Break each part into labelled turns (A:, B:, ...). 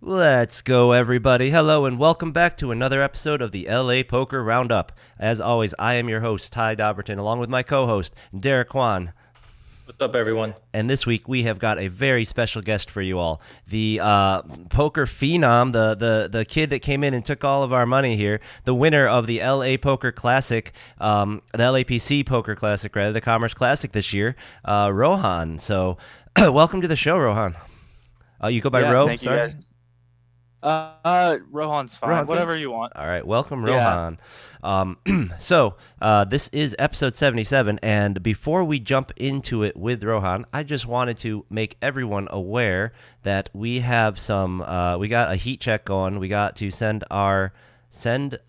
A: Let's go, everybody. Hello, and welcome back to another episode of the LA Poker Roundup. As always, I am your host, Ty Dobberton, along with my co-host, Derek Kwan.
B: What's up, everyone?
A: And this week, we have got a very special guest for you all. The poker phenom, the kid that came in and took all of our money here, the winner of the LA Poker Classic, the LAPC Poker Classic, rather, the Commerce Classic this year, Rohan. So, welcome to the show, Rohan. You go by
C: Yeah,
A: Ro?
C: thank you
A: Sorry.
C: guys. Rohan's fine.
A: Rohan's
C: Whatever
A: good?
C: you want.
A: All right, welcome,
C: Yeah.
A: Rohan. This is episode 77, and before we jump into it with Rohan, I just wanted to make everyone aware that we have we got a heat check going. We got to send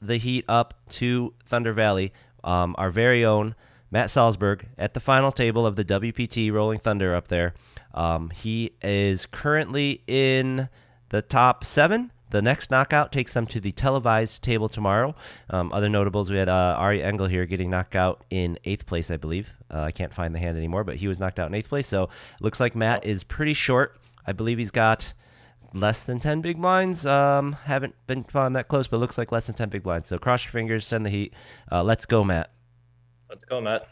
A: the heat up to Thunder Valley, our very own Matt Salzberg at the final table of the WPT Rolling Thunder up there. He is currently in the top 7. The next knockout takes them to the televised table tomorrow. Other notables, we had Ari Engel here getting knocked out in 8th place, I believe. I can't find the hand anymore, but he was knocked out in 8th place. So it looks like Matt is pretty short. I believe he's got less than 10 big blinds. Haven't been found that close, but looks like less than 10 big blinds. So cross your fingers, send the heat. Let's go, Matt.
B: Let's go, Matt.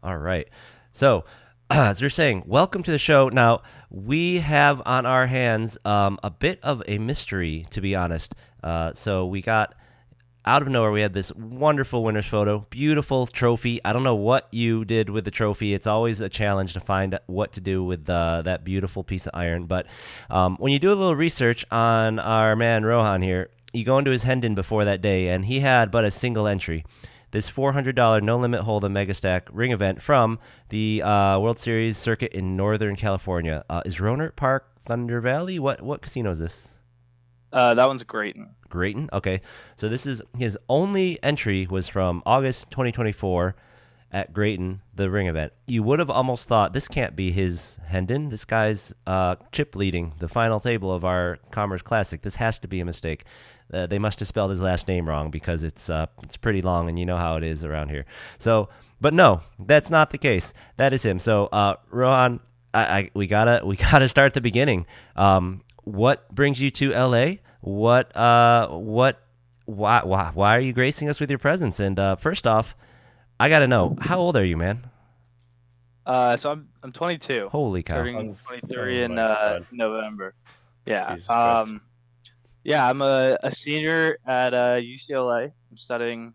A: All right. So, as you're saying, welcome to the show. Now, we have on our hands a bit of a mystery, to be honest. So we got, out of nowhere, we had this wonderful winner's photo, beautiful trophy. I don't know what you did with the trophy. It's always a challenge to find what to do with that beautiful piece of iron. But when you do a little research on our man Rohan here, you go into his Hendon before that day, and he had but a single entry. This $400 no-limit hold'em mega stack ring event from the World Series circuit in Northern California. Is Rohnert Park Thunder Valley? What casino is this?
C: That one's Grayton.
A: Grayton? Okay. So this is his only entry was from August 2024 at Grayton, the ring event. You would have almost thought this can't be his Hendon. This guy's chip leading the final table of our Commerce Classic. This has to be a mistake. They must have spelled his last name wrong because it's pretty long, and you know how it is around here. So, but no, that's not the case. That is him. So, Rohan, we gotta start the beginning. What brings you to LA? Why are you gracing us with your presence? And first off, I gotta know, how old are you, man?
C: So I'm 22.
A: Holy cow!
C: Turning 23
B: Oh
C: in
B: my God.
C: November. Yeah.
B: Jesus Christ.
C: Yeah, I'm a senior at UCLA. I'm studying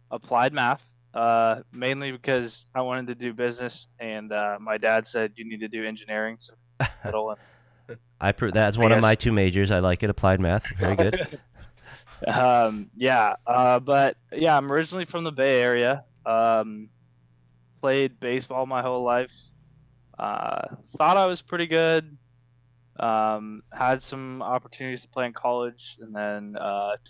C: applied math, mainly because I wanted to do business, and my dad said you need to do engineering. So middle
A: That's one of my two majors. I like it, applied math. Very good.
C: but yeah, I'm originally from the Bay Area. Played baseball my whole life. Thought I was pretty good. Had some opportunities to play in college, and then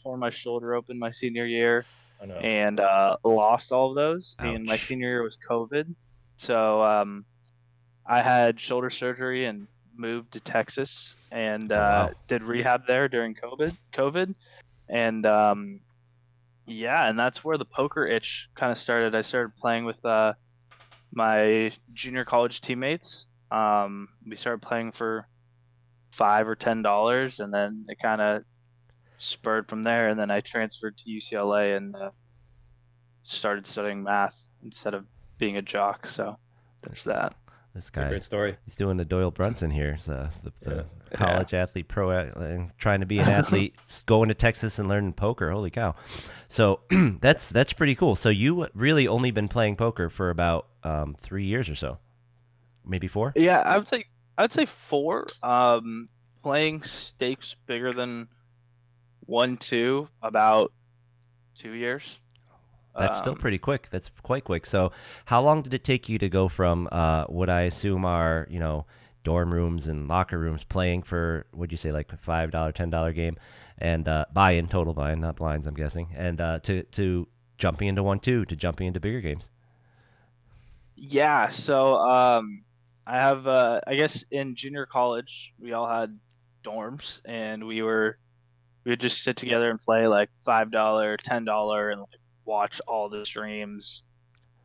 C: tore my shoulder open my senior year,
B: I know.
C: and lost all of those. And my
A: Ouch.
C: senior year was COVID, so I had shoulder surgery and moved to Texas and
A: Oh, wow.
C: did rehab there during COVID, and and that's where the poker itch kind of started. I started playing with my junior college teammates. We started playing for $5 or $10, and then it kind of spurred from there. And then I transferred to UCLA and started studying math instead of being a jock. So there's that.
A: This
B: It's a
A: guy,
B: great story.
A: he's doing the Doyle Brunson here. So the
B: Yeah.
A: college athlete, trying to be an athlete, going to Texas and learning poker. Holy cow! So that's pretty cool. So you really only been playing poker for about 3 years or so, maybe 4.
C: Yeah, I'd say four. Playing stakes bigger than 1-2 about 2 years.
A: That's still
C: Um,
A: pretty quick. That's quite quick. So, how long did it take you to go from what I assume are dorm rooms and locker rooms playing for what'd you say, like $5, $10 game, and total buy-in, not blinds, I'm guessing, and to jumping into 1-2 to jumping into bigger games.
C: yeah, so I have I guess in junior college we all had dorms, and we would just sit together and play like $5, $10, and like watch all the streams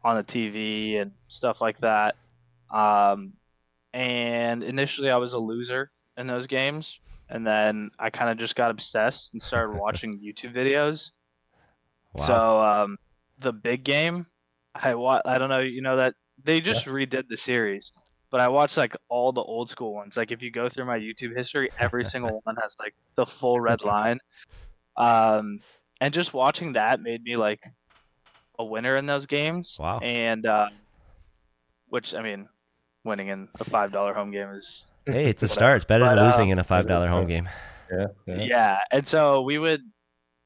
C: on the TV and stuff like that. Um, and initially I was a loser in those games. and then I kind of just got obsessed and started watching YouTube videos.
A: Wow.
C: So the big game, I don't know, that they just redid the series, but I watched like all the old school ones. Like if you go through my YouTube history, every single one has like the full red line. Um, and just watching that made me like a winner in those games.
A: Wow.
C: And which I mean, winning in a $5 home game is
A: Hey, it's a
C: whatever.
A: start. It's better than
C: But
A: losing in a $5 home game.
B: Yeah.
C: yeah, and so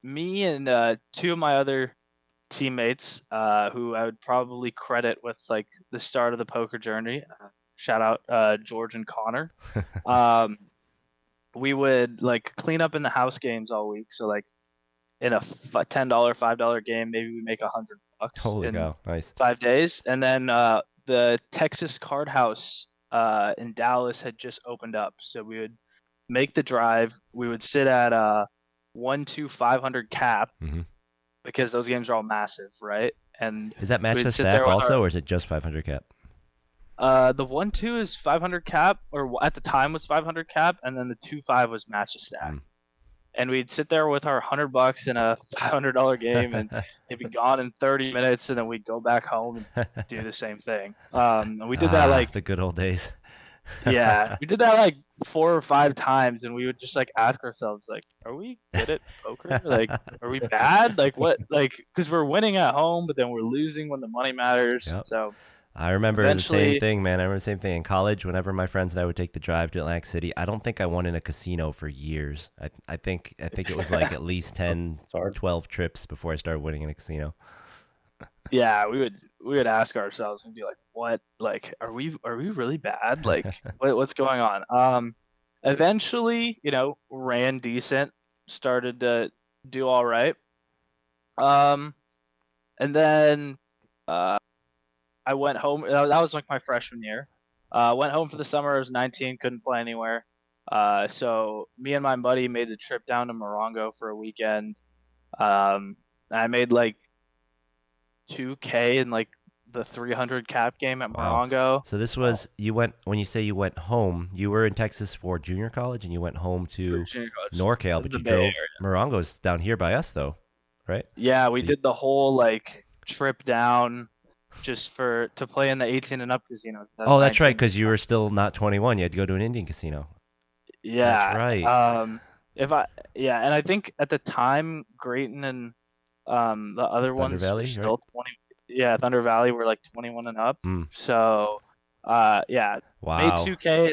C: me and two of my other teammates, who I would probably credit with like the start of the poker journey. Shout out George and Connor. Um, we would like clean up in the house games all week. So like in a $10, $5 game, maybe we make $100
A: Holy
C: in
A: cow. Nice.
C: 5 days. And then the Texas Card House in Dallas had just opened up, so we would make the drive. We would sit at 500 cap
A: Mm-hmm.
C: because those games are all massive, right? And
A: Is that match
C: we'd
A: the
C: sit there
A: stack
C: with
A: also, or is it just 500 cap?
C: the 1-2 is 500 cap, or at the time was 500 cap, and then the 2-5 was match the stack.
A: Mm.
C: And we'd sit there with our $100 in a $500 game, and it'd be gone in 30 minutes, and then we'd go back home and do the same thing. And we did that like
A: the good old days.
C: yeah, we did that like 4 or 5 times, and we would just like ask ourselves like, are we good at poker? Like, are we bad? Like what? Like, because we're winning at home, but then we're losing when the money matters.
A: Yep.
C: So
A: I remember the same
C: eventually,
A: thing, man. I remember the same thing in college. Whenever my friends and I would take the drive to Atlantic City, I don't think I won in a casino for years. I think it was like at least 10,
B: It's hard.
A: 12 trips before I started winning in a casino.
C: yeah, we would ask ourselves and be like, what? Like, are we really bad? Like, what's going on? Eventually, ran decent, started to do all right. Um, and then I went home. That was like my freshman year. Went home for the summer. I was 19, couldn't play anywhere. So me and my buddy made the trip down to Morongo for a weekend. I made like 2K in like the 300 cap game at
A: Wow.
C: Morongo.
A: So this was when you say you went home, you were in Texas for junior college and you went home to NorCal, but
C: The
A: you
C: Bay
A: drove
C: Area.
A: Morongo's down here by us though, right?
C: Yeah, we
A: So
C: did the whole like trip down just to play in the 18 and up casino.
A: Oh, that's right, because you were still not 21. You had to go to an Indian casino.
C: Yeah.
A: That's right.
C: And I think at the time Grayton and the other
A: Thunder
C: ones
A: Valley,
C: were
A: right?
C: still 20. Yeah, Thunder Valley were like 21 and up.
A: Mm.
C: So yeah, made
A: Wow.
C: 2K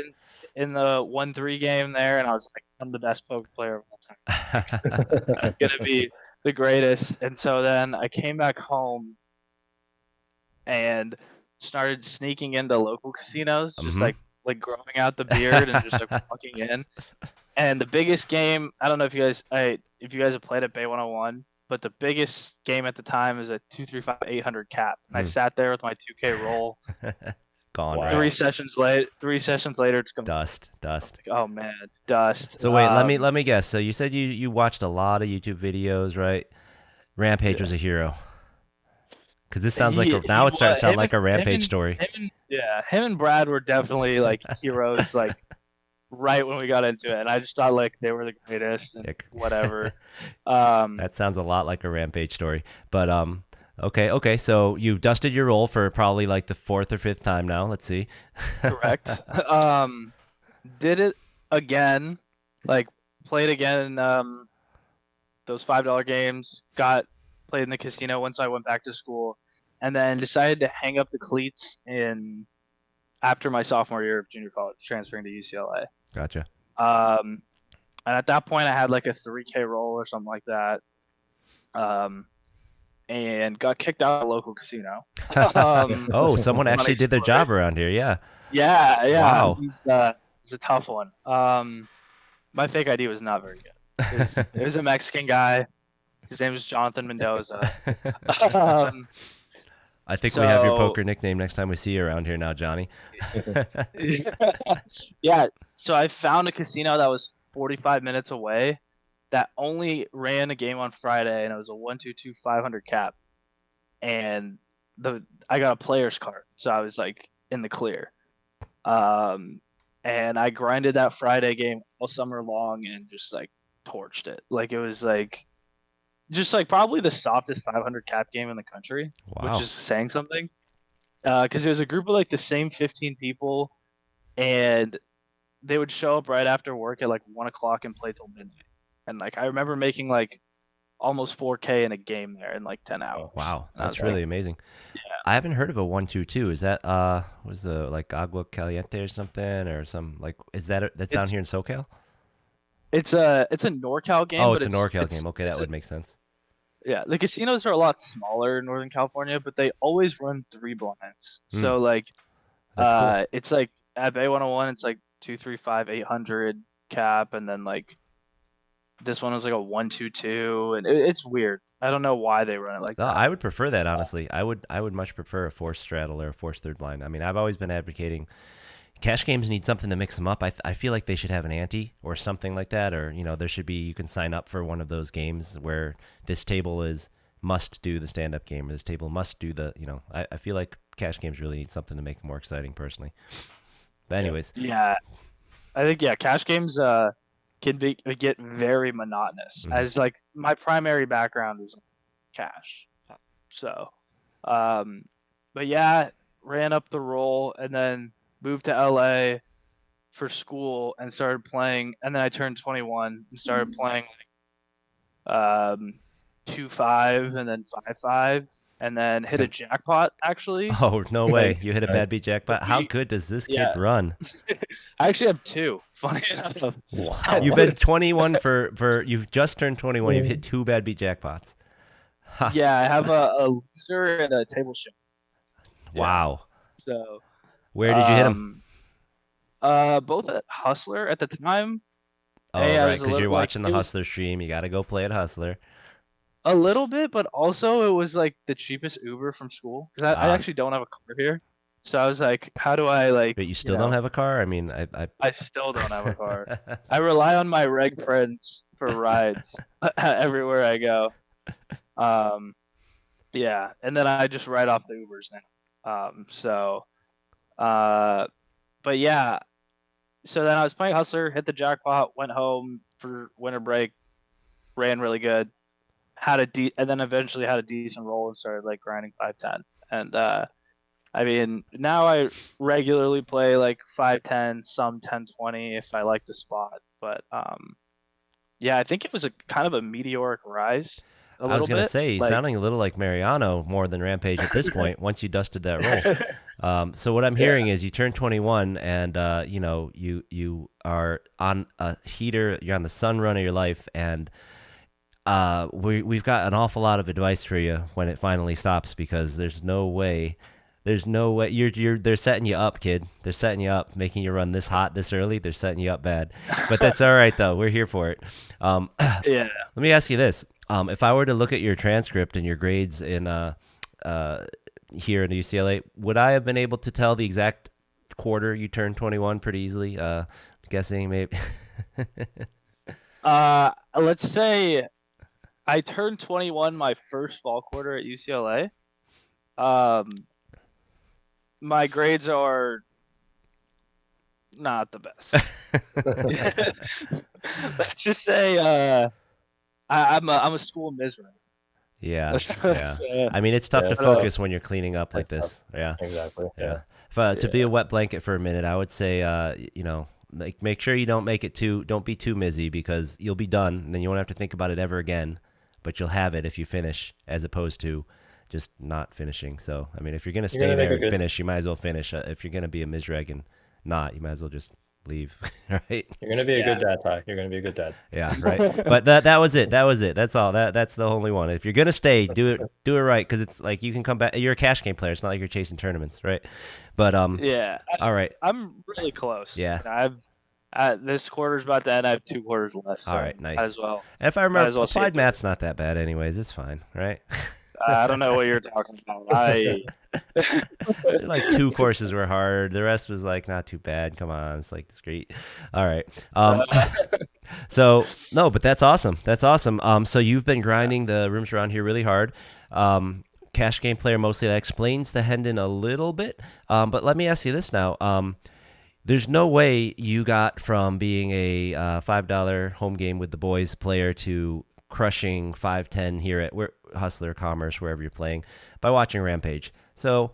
C: in the 1-3 game there, and I was like, I'm the best poker player of all time. Gonna be the greatest. And so then I came back home and started sneaking into local casinos, just
A: Mhm.
C: like growing out the beard and just like walking in. And the biggest game, I don't know if you guys have played at Bay 101, but the biggest game at the time is a 235 800 cap. And I sat there with my 2K roll.
A: Gone.
B: Wow.
A: Right?
C: 3 sessions later, it's gone.
A: Dust.
C: Like, oh man, dust.
A: So wait, let me guess. So you said you watched a lot of YouTube videos, right? Rampage was a hero. Because this sounds like now it's starting to sound like a Rampage story.
C: Him and Brad were definitely like heroes, like right when we got into it, and I just thought like they were the greatest and whatever.
A: That sounds a lot like a Rampage story. But okay. So you dusted your roll for probably like the 4th or 5th time now. Let's see.
C: Correct. Did it again, like played again in those $5 games. Played in the casino once I went back to school, and then decided to hang up the cleats after my sophomore year of junior college, transferring to UCLA.
A: Gotcha.
C: And at that point, I had like a 3K roll or something like that. And got kicked out of a local casino.
A: Oh, someone actually did their job around here. Yeah.
C: Yeah.
A: Wow.
C: It's a tough one. My fake ID was not very good. It was a Mexican guy. His name was Jonathan Mendoza.
A: I think we have your poker nickname next time we see you around here now, Johnny.
C: Yeah. So I found a casino that was 45 minutes away that only ran a game on Friday, and it was a 1-2-2 500 cap. And I got a player's card, so I was like in the clear. And and I grinded that Friday game all summer long and just like torched it. Like it was like just like probably the softest 500 cap game in the country, which
A: Wow.
C: is saying something. Because it was a group of like the same 15 people, and they would show up right after work at like 1 o'clock and play till midnight. And like I remember making like almost 4K in a game there in like 10 hours.
A: Wow,
C: And I
A: that's
C: was
A: really
C: like,
A: amazing.
C: yeah,
A: I haven't heard of a 122. Is that was the like Agua Caliente or something or some like is that that's down
C: it's
A: here in SoCal?
C: it's a NorCal game,
A: Oh,
C: but
A: it's a NorCal
C: it's
A: game. Okay, that
C: it's a
A: would make sense.
C: yeah. The casinos are a lot smaller in Northern California, but they always run three blinds.
A: Hmm,
C: So like
A: that's cool.
C: it's like at Bay 101, it's like 235 800 cap, and then like this one was like a 122, and it's weird. I don't know why they run it like
A: No,
C: that.
A: I would prefer that honestly. I would much prefer a forced straddle or a forced third blind. I mean, I've always been advocating cash games need something to mix them up. I feel like they should have an ante or something like that, or there should be you can sign up for one of those games where this table is must do the stand up game or this table must do the I feel like cash games really need something to make them more exciting personally. But
B: Yeah.
A: anyways,
C: Yeah, I think cash games can get very monotonous.
A: mhm.
C: As like my primary background is cash, so um, but yeah, ran up the roll and then moved to LA for school and started playing. And then I turned 21 and started playing um 2-5 and then 5-5 and then hit a jackpot actually.
A: Oh, no way.
B: Like,
A: You hit a
B: nice.
A: bad beat jackpot. How good does this kid
C: Yeah,
A: run?
C: I actually have two. Funny enough.
B: Wow.
A: You've been 21 for you've just turned 21. You've hit two bad beat jackpots. Ha.
C: Yeah, I have a loser and a table ship. Yeah.
A: Wow.
C: So,
A: Where did you hit him?
C: both at Hustler at the time.
A: Oh,
C: I
A: right,
C: was a
A: because you're
C: little like
A: watching the Hustler stream. You got to go play at Hustler.
C: a little bit, but also it was like the cheapest Uber from school because I
A: Ah,
C: actually don't have a car here. So I was like, how do I like,
A: but you still don't have a car? I mean, I
C: I still don't have a car. I rely on my reg friends for rides everywhere I go. Um, yeah, and then I just write off the Ubers now. But yeah, so then I was playing Hustler, hit the jackpot, went home for winter break, ran really good, and then eventually had a decent roll and started like grinding 510. And I mean, now I regularly play like 510, some 1020 if I like the spot. But yeah, I think it was a kind of a meteoric rise a
A: I was
C: little
A: gonna
C: bit.
A: say,
C: Like,
A: sounding a little like Mariano more than Rampage at this point. Once you dusted that roll, so what I'm hearing is you turned 21, and you are on a heater. You're on the sun run of your life, and we've got an awful lot of advice for you when it finally stops because there's no way. There's no way they're setting you up, kid. They're setting you up, making you run this hot this early. They're setting you up bad, but that's all right though. We're here for it.
C: yeah.
A: Let me ask you this: if I were to look at your transcript and your grades in here in UCLA, would I have been able to tell the exact quarter you turned 21 pretty easily? Guessing maybe.
C: Let's say I turned 21 my first fall quarter at UCLA. My grades are not the best. Let's just say I'm a school misery.
A: Yeah, yeah. I mean, it's tough
B: Yeah,
A: to focus when you're cleaning up like
B: That's
A: this. Yeah,
B: exactly.
A: yeah. To be a wet blanket for a minute, I would say, make sure you don't be too busy because you'll be done and then you won't have to think about it ever again. But you'll have it if you finish, as opposed to just not finishing. So, I mean, if you're gonna stay there and finish, you might as well finish. If you're gonna be a misreg and not, you might as well just leave, right?
B: You're gonna be a good dad, Ty. You're gonna be a good dad.
A: Yeah, right. But that was it. That was it. That's all. That's the only one. If you're gonna stay, do it right, because it's like you can come back. You're a cash game player. It's not like you're chasing tournaments, right? But
C: Yeah,
A: all right.
C: I'm really close.
A: Yeah.
C: This quarter's about to end. I have 2 quarters left. So
A: All right, nice.
C: might as well.
A: And if I
C: Might
A: remember,
C: as well see
A: applied
C: it
A: math's not that bad, anyways. It's fine, right?
C: I don't know what you're talking about.
A: Like 2 courses were hard. The rest was like not too bad. Come on, it's like discrete. All right. So no, but that's awesome. That's awesome. So you've been grinding the rooms around here really hard. Cash game player mostly. That explains the Hendon a little bit. But let me ask you this now. There's no way you got from being a $5 home game with the boys player to crushing 5-10 here at Hustler Commerce, wherever you're playing, by watching Rampage. So,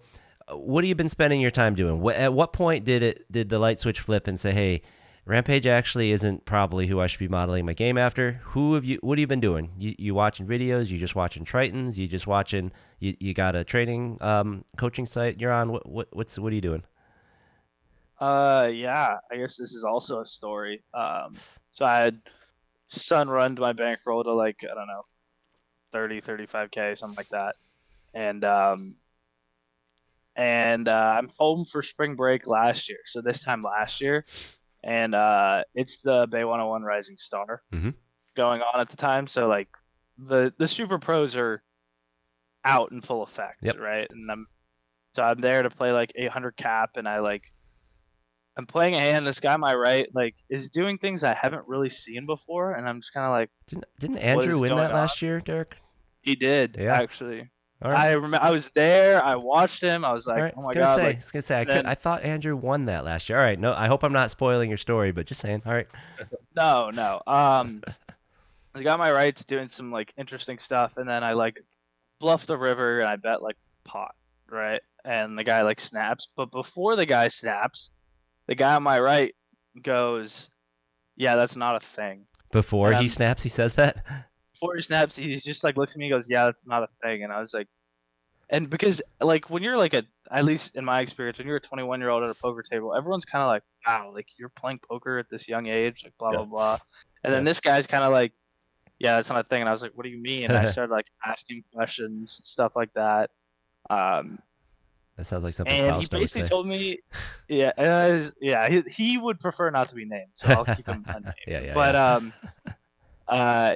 A: what have you been spending your time doing? At what point did the light switch flip and say, "Hey, Rampage actually isn't probably who I should be modeling my game after"? What have you been doing? You watching videos? You just watching Tritons? You just watching? You got a training coaching site you're on? What are you doing?
C: Yeah, I guess this is also a story. So I had sun run my bankroll to like, I don't know, 30, 35K, something like that. And I'm home for spring break last year. So this time last year, and it's the Bay 101 Rising Star going on at the time. So like the super pros are out in full effect, right? And I'm there to play like 800 cap, and I'm playing a hand. This guy on my right, like, is doing things I haven't really seen before, and I'm just kind of like,
A: didn't Andrew win that last year, Derek?
C: He did, actually.
A: All right.
C: I remember I was there. I watched him. I was like,
A: right.
C: oh my god!
A: I was gonna say, I thought Andrew won that last year. All right, no, I hope I'm not spoiling your story, but just saying. All right.
C: No. The guy on my right's doing some like interesting stuff, and then I like bluff the river and I bet like pot, right? And the guy like snaps, but before the guy snaps, the guy on my right goes, "Yeah, that's not a thing."
A: Before he snaps, he says that?
C: Before he snaps, he's just like looks at me and goes, "Yeah, that's not a thing." And I was like, and because like when you're like at least in my experience, when you're a 21-year-old at a poker table, everyone's kind of like, "Wow, like you're playing poker at this young age, like blah blah blah." And then this guy's kind of like, "Yeah, that's not a thing." And I was like, "What do you mean?" And I started like asking questions, stuff like that.
A: That sounds like something
C: And
A: Fausto
C: he basically
A: would say.
C: told me, he would prefer not to be named, so I'll keep him unnamed. But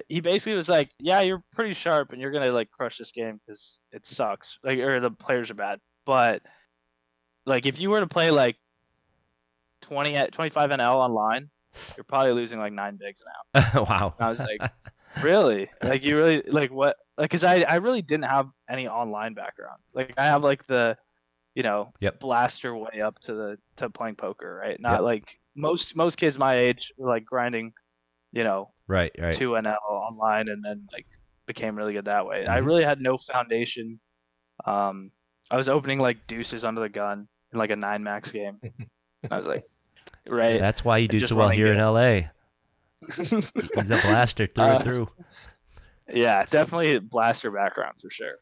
C: he basically was like, "Yeah, you're pretty sharp, and you're gonna like crush this game because it sucks, like, or the players are bad. But like, if you were to play like 25 NL online, you're probably losing like 9 bigs now."
A: Wow.
C: And I was like, "Really? Like, you really like what? Like, because I really didn't have any online background. Like, I have like the blaster way up to playing poker, right? Not like most kids my age were like grinding,
A: right
C: 2 NL online and then like became really good that way. I really had no foundation. I was opening like deuces under the gun in like a 9 max game. I was like, right.
A: That's why you do so well here in LA. He's a blaster through and through.
C: Yeah, definitely blaster background for sure.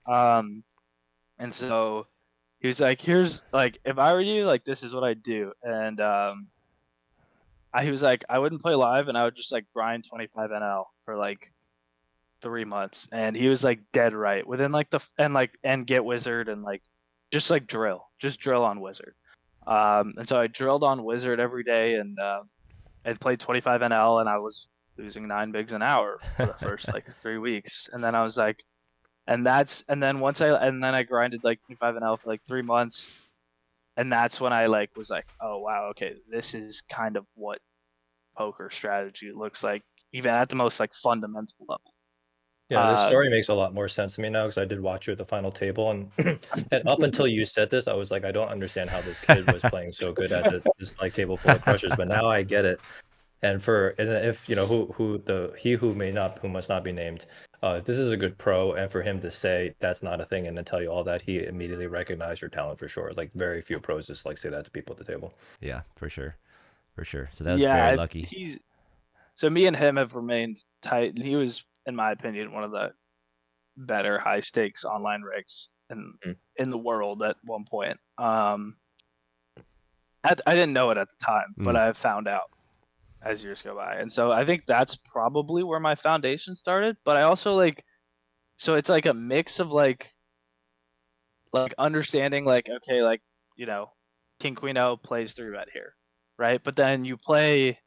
C: And so he was like, "Here's like, if I were you, like, this is what I'd do." And he was like, "I wouldn't play live, and I would just like grind 25 NL for like 3 months." And he was like dead right within like and get wizard and like just drill on wizard. And so I drilled on wizard every day and played 25 NL, and I was losing 9 bigs an hour for the first like 3 weeks. And then I was like, and then I grinded like 25 NL for like 3 months. And that's when I like was like, "Oh wow, okay, this is kind of what poker strategy looks like, even at the most like fundamental level."
B: Yeah, this story makes a lot more sense to me now because I did watch you at the final table, and and up until you said this, I was like, I don't understand how this kid was playing so good at this like table full of crushers, but now I get it. And if you know who must not be named, if this is a good pro, and for him to say that's not a thing and to tell you all that, he immediately recognized your talent for sure. Like very few pros just like say that to people at the table.
A: Yeah, for sure. So that was very lucky.
C: So me and him have remained tight. He was, in my opinion, one of the better high stakes online rigs in the world at one point. I didn't know it at the time, but I found out as years go by. And so I think that's probably where my foundation started. But I also so it's like a mix of like understanding like, okay, like, King Queen O plays 3-bet here, right? But then you play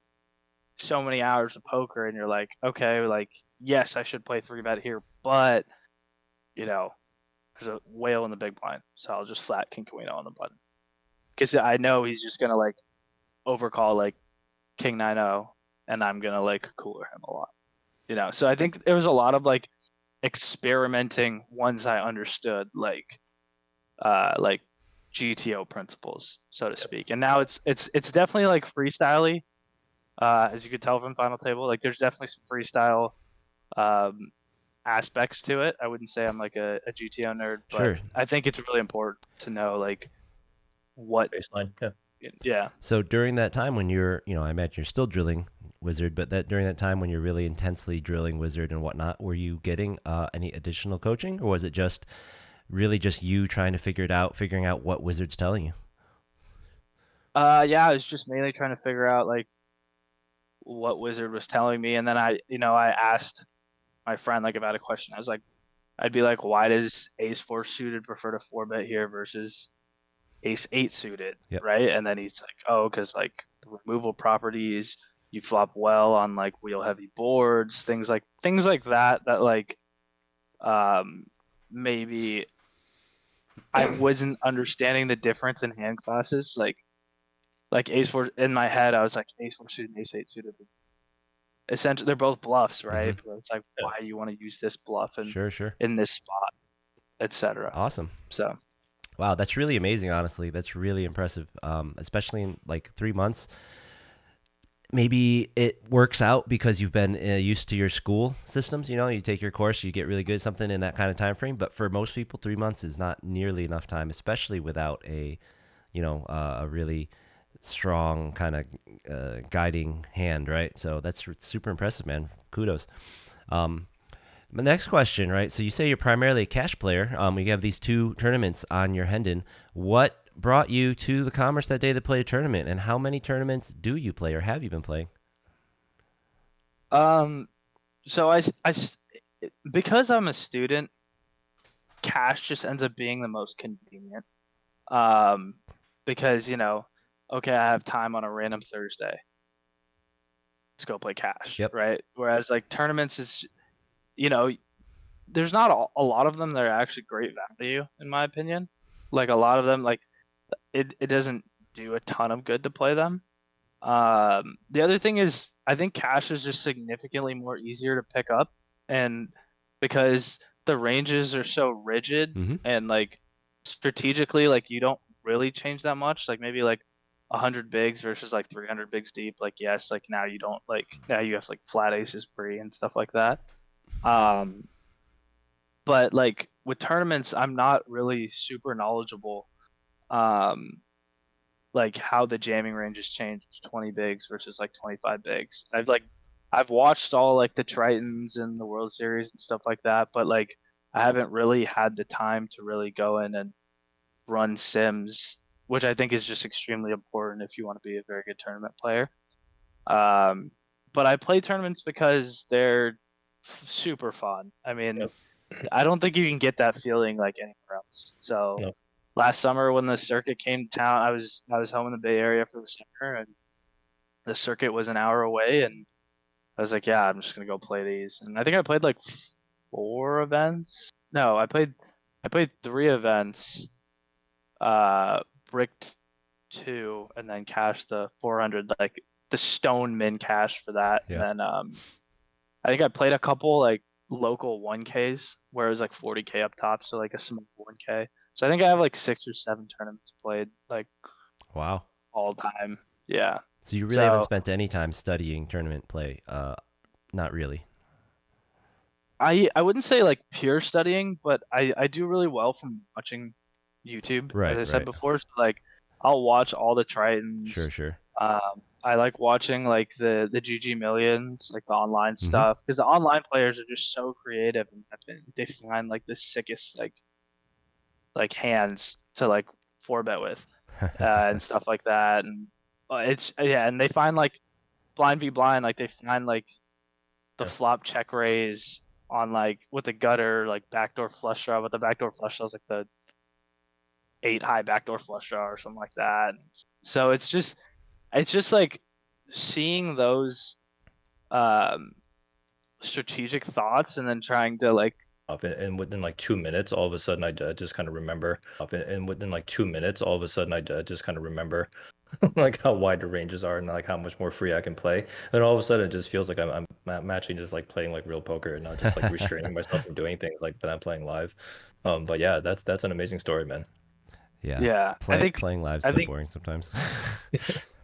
C: so many hours of poker and you're like, okay, like, yes, I should play 3-bet here, but there's a whale in the big blind, so I'll just flat King Queen on the button because I know he's just gonna like overcall like King 9-0, and I'm gonna like cooler him a lot, So I think there was a lot of like experimenting once I understood like GTO principles, so to speak. And now it's definitely like freestyle-y, as you could tell from Final Table. Like there's definitely some freestyle aspects to it. I wouldn't say I'm like a GTO nerd, but
A: Sure.
C: I think it's really important to know like what
B: Baseline.
C: yeah.
A: So during that time when you're, I imagine you're still drilling Wizard, but during that time when you're really intensely drilling Wizard and whatnot, were you getting any additional coaching, or was it just really just you trying to figuring out what Wizard's telling you?
C: Yeah, I was just mainly trying to figure out like what Wizard was telling me, and then I asked my friend like about a question. I was like, I'd be like, why does Ace 4 suited prefer to 4-bet here versus Ace 8 suited,
A: Yep.
C: right? And then he's like, oh, because like the removal properties, you flop well on like wheel heavy boards, things like that. That like, maybe I wasn't understanding the difference in hand classes. Like Ace 4 in my head, I was like Ace 4 suited and Ace 8 suited. Essentially, they're both bluffs, right?
A: Mm-hmm.
C: But it's like why you want to use this bluff and
A: Sure.
C: in this spot, etc.
A: Awesome.
C: So.
A: Wow, that's really amazing, honestly. That's really impressive, especially in like 3 months. Maybe it works out because you've been used to your school systems. You take your course, you get really good at something in that kind of time frame. But for most people, 3 months is not nearly enough time, especially without a really strong kind of guiding hand, right? So that's super impressive, man. Kudos. My next question, right? So you say you're primarily a cash player. You have these 2 tournaments on your Hendon. What brought you to the Commerce that day to play a tournament, and how many tournaments do you play or have you been playing?
C: So I because I'm a student, cash just ends up being the most convenient. Because okay, I have time on a random Thursday. Let's go play cash,
A: Yep.
C: right? Whereas like tournaments is, there's not a lot of them that are actually great value in my opinion. Like a lot of them, like it doesn't do a ton of good to play them. The other thing is I think cash is just significantly more easier to pick up, and because the ranges are so rigid
A: Mm-hmm.
C: and like strategically, like you don't really change that much. Like maybe like 100 bigs versus like 300 bigs deep. Like yes, like now you don't now you have like flat aces pre and stuff like that. But like with tournaments, I'm not really super knowledgeable. Like how the jamming ranges change 20 bigs versus like 25 bigs. I've watched all like the Tritons and the World Series and stuff like that, but like I haven't really had the time to really go in and run sims, which I think is just extremely important if you want to be a very good tournament player. But I play tournaments because they're super fun. I mean, I don't think you can get that feeling like anywhere else. So last summer when the circuit came to town, I was home in the Bay Area for the summer, and the circuit was an hour away, and I was like, yeah, I'm just gonna go play these. And I think I played like 4 events. No, I played 3 events, bricked 2, and then cashed the 400, like the stone min cash for that.
A: Yeah.
C: And then I think I played a couple like local 1Ks where it was like 40K up top, so like a small 1K. So I think I have like 6 or 7 tournaments played, like
A: Wow.
C: all time. Yeah.
A: So you really haven't spent any time studying tournament play? Not really.
C: I wouldn't say like pure studying, but I do really well from watching YouTube,
A: Right,
C: as I said
A: right.
C: before. So like I'll watch all the Tritons.
A: Sure.
C: I like watching like the GG Millions, like the online stuff, because the online players are just so creative and they find like the sickest like hands to like 4-bet with and stuff like that. And and they find like blind v blind, like they find like the flop check raise on like with the gutter, like backdoor flush draw, but the backdoor flush draw is like the 8 high backdoor flush draw or something like that. So it's just like seeing those strategic thoughts and then trying to like
B: and within like 2 minutes, all of a sudden I just kind of remember. And within like 2 minutes, all of a sudden I just kind of remember like how wide the ranges are and like how much more free I can play. And all of a sudden it just feels like I'm actually just like playing like real poker and not just like restraining myself from doing things like that I'm playing live. But yeah, that's an amazing story, man.
C: Yeah.
A: Playing live is so boring sometimes.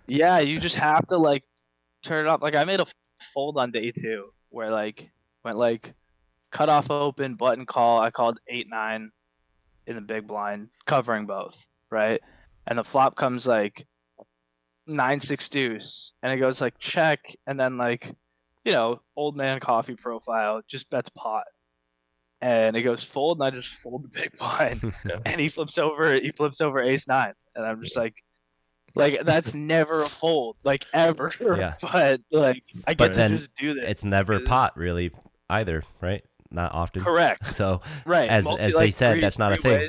C: Yeah, you just have to like turn it up. Like I made a fold on day 2 where like went like cutoff open, button call. I called 8-9 in the big blind, covering both, right? And the flop comes like 9-6 deuce, and it goes like check, and then like, old man coffee profile just bets pot, and it goes fold, and I just fold the big blind, and he flips over ace-9, and I'm just like that's never a fold, like ever.
A: Yeah.
C: But like I get to just do this.
A: It's never pot really either, right? Not often.
C: Correct.
A: So
C: right,
A: as they said, that's not a thing.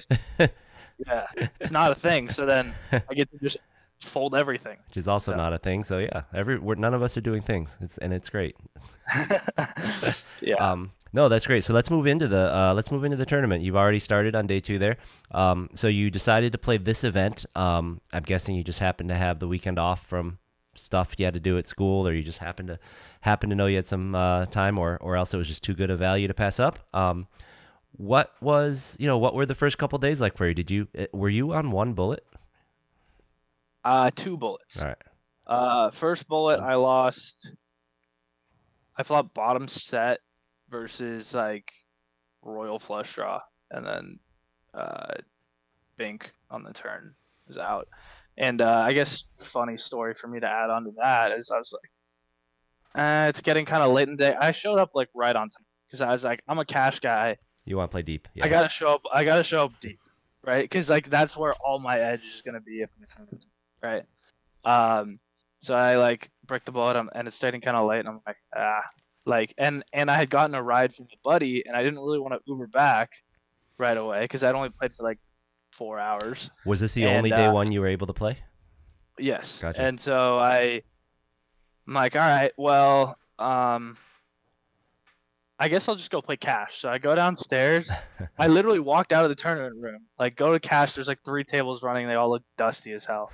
C: Yeah, it's not a thing. So then I get to just fold everything,
A: which is also not a thing. So yeah, none of us are doing things. It's great.
C: Yeah.
A: No, that's great. So let's move into the tournament. You've already started on day 2 there. So you decided to play this event. I'm guessing you just happened to have the weekend off from stuff you had to do at school, or you just happened to know you had some time, or else it was just too good a value to pass up. What were the first couple days like for you? Were you on 1 bullet?
C: 2 bullets.
A: All right.
C: First bullet I lost. I flopped bottom set versus like royal flush draw, and then bink on the turn was out. And I guess funny story for me to add on to that is I was like, it's getting kind of late in the day. I showed up like right on time because I was like, I'm a cash guy.
A: You want to play deep? Yeah.
C: I gotta show up deep, right? Because like that's where all my edge is gonna be if I'm right. So I like break the bottom, and it's starting kind of late, and I'm like, and I had gotten a ride from a buddy, and I didn't really want to Uber back right away because I'd only played for like 4 hours.
A: Was this the only day one you were able to play?
C: Yes.
A: Gotcha.
C: And so I'm like, all right, well, I guess I'll just go play cash. So I go downstairs. I literally walked out of the tournament room, like go to cash. There's like 3 tables running. They all look dusty as hell.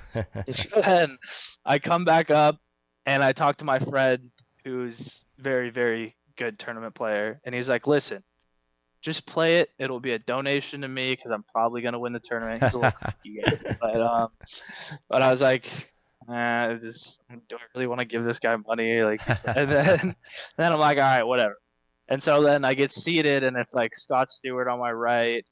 C: So then I come back up, and I talk to my friend who's very, very good tournament player. And he's like, listen, just play it. It'll be a donation to me because I'm probably going to win the tournament. He's a little cocky guy. But I was like, do I really want to give this guy money? Like, and then I'm like, all right, whatever. And so then I get seated, and it's like Scott Stewart on my right,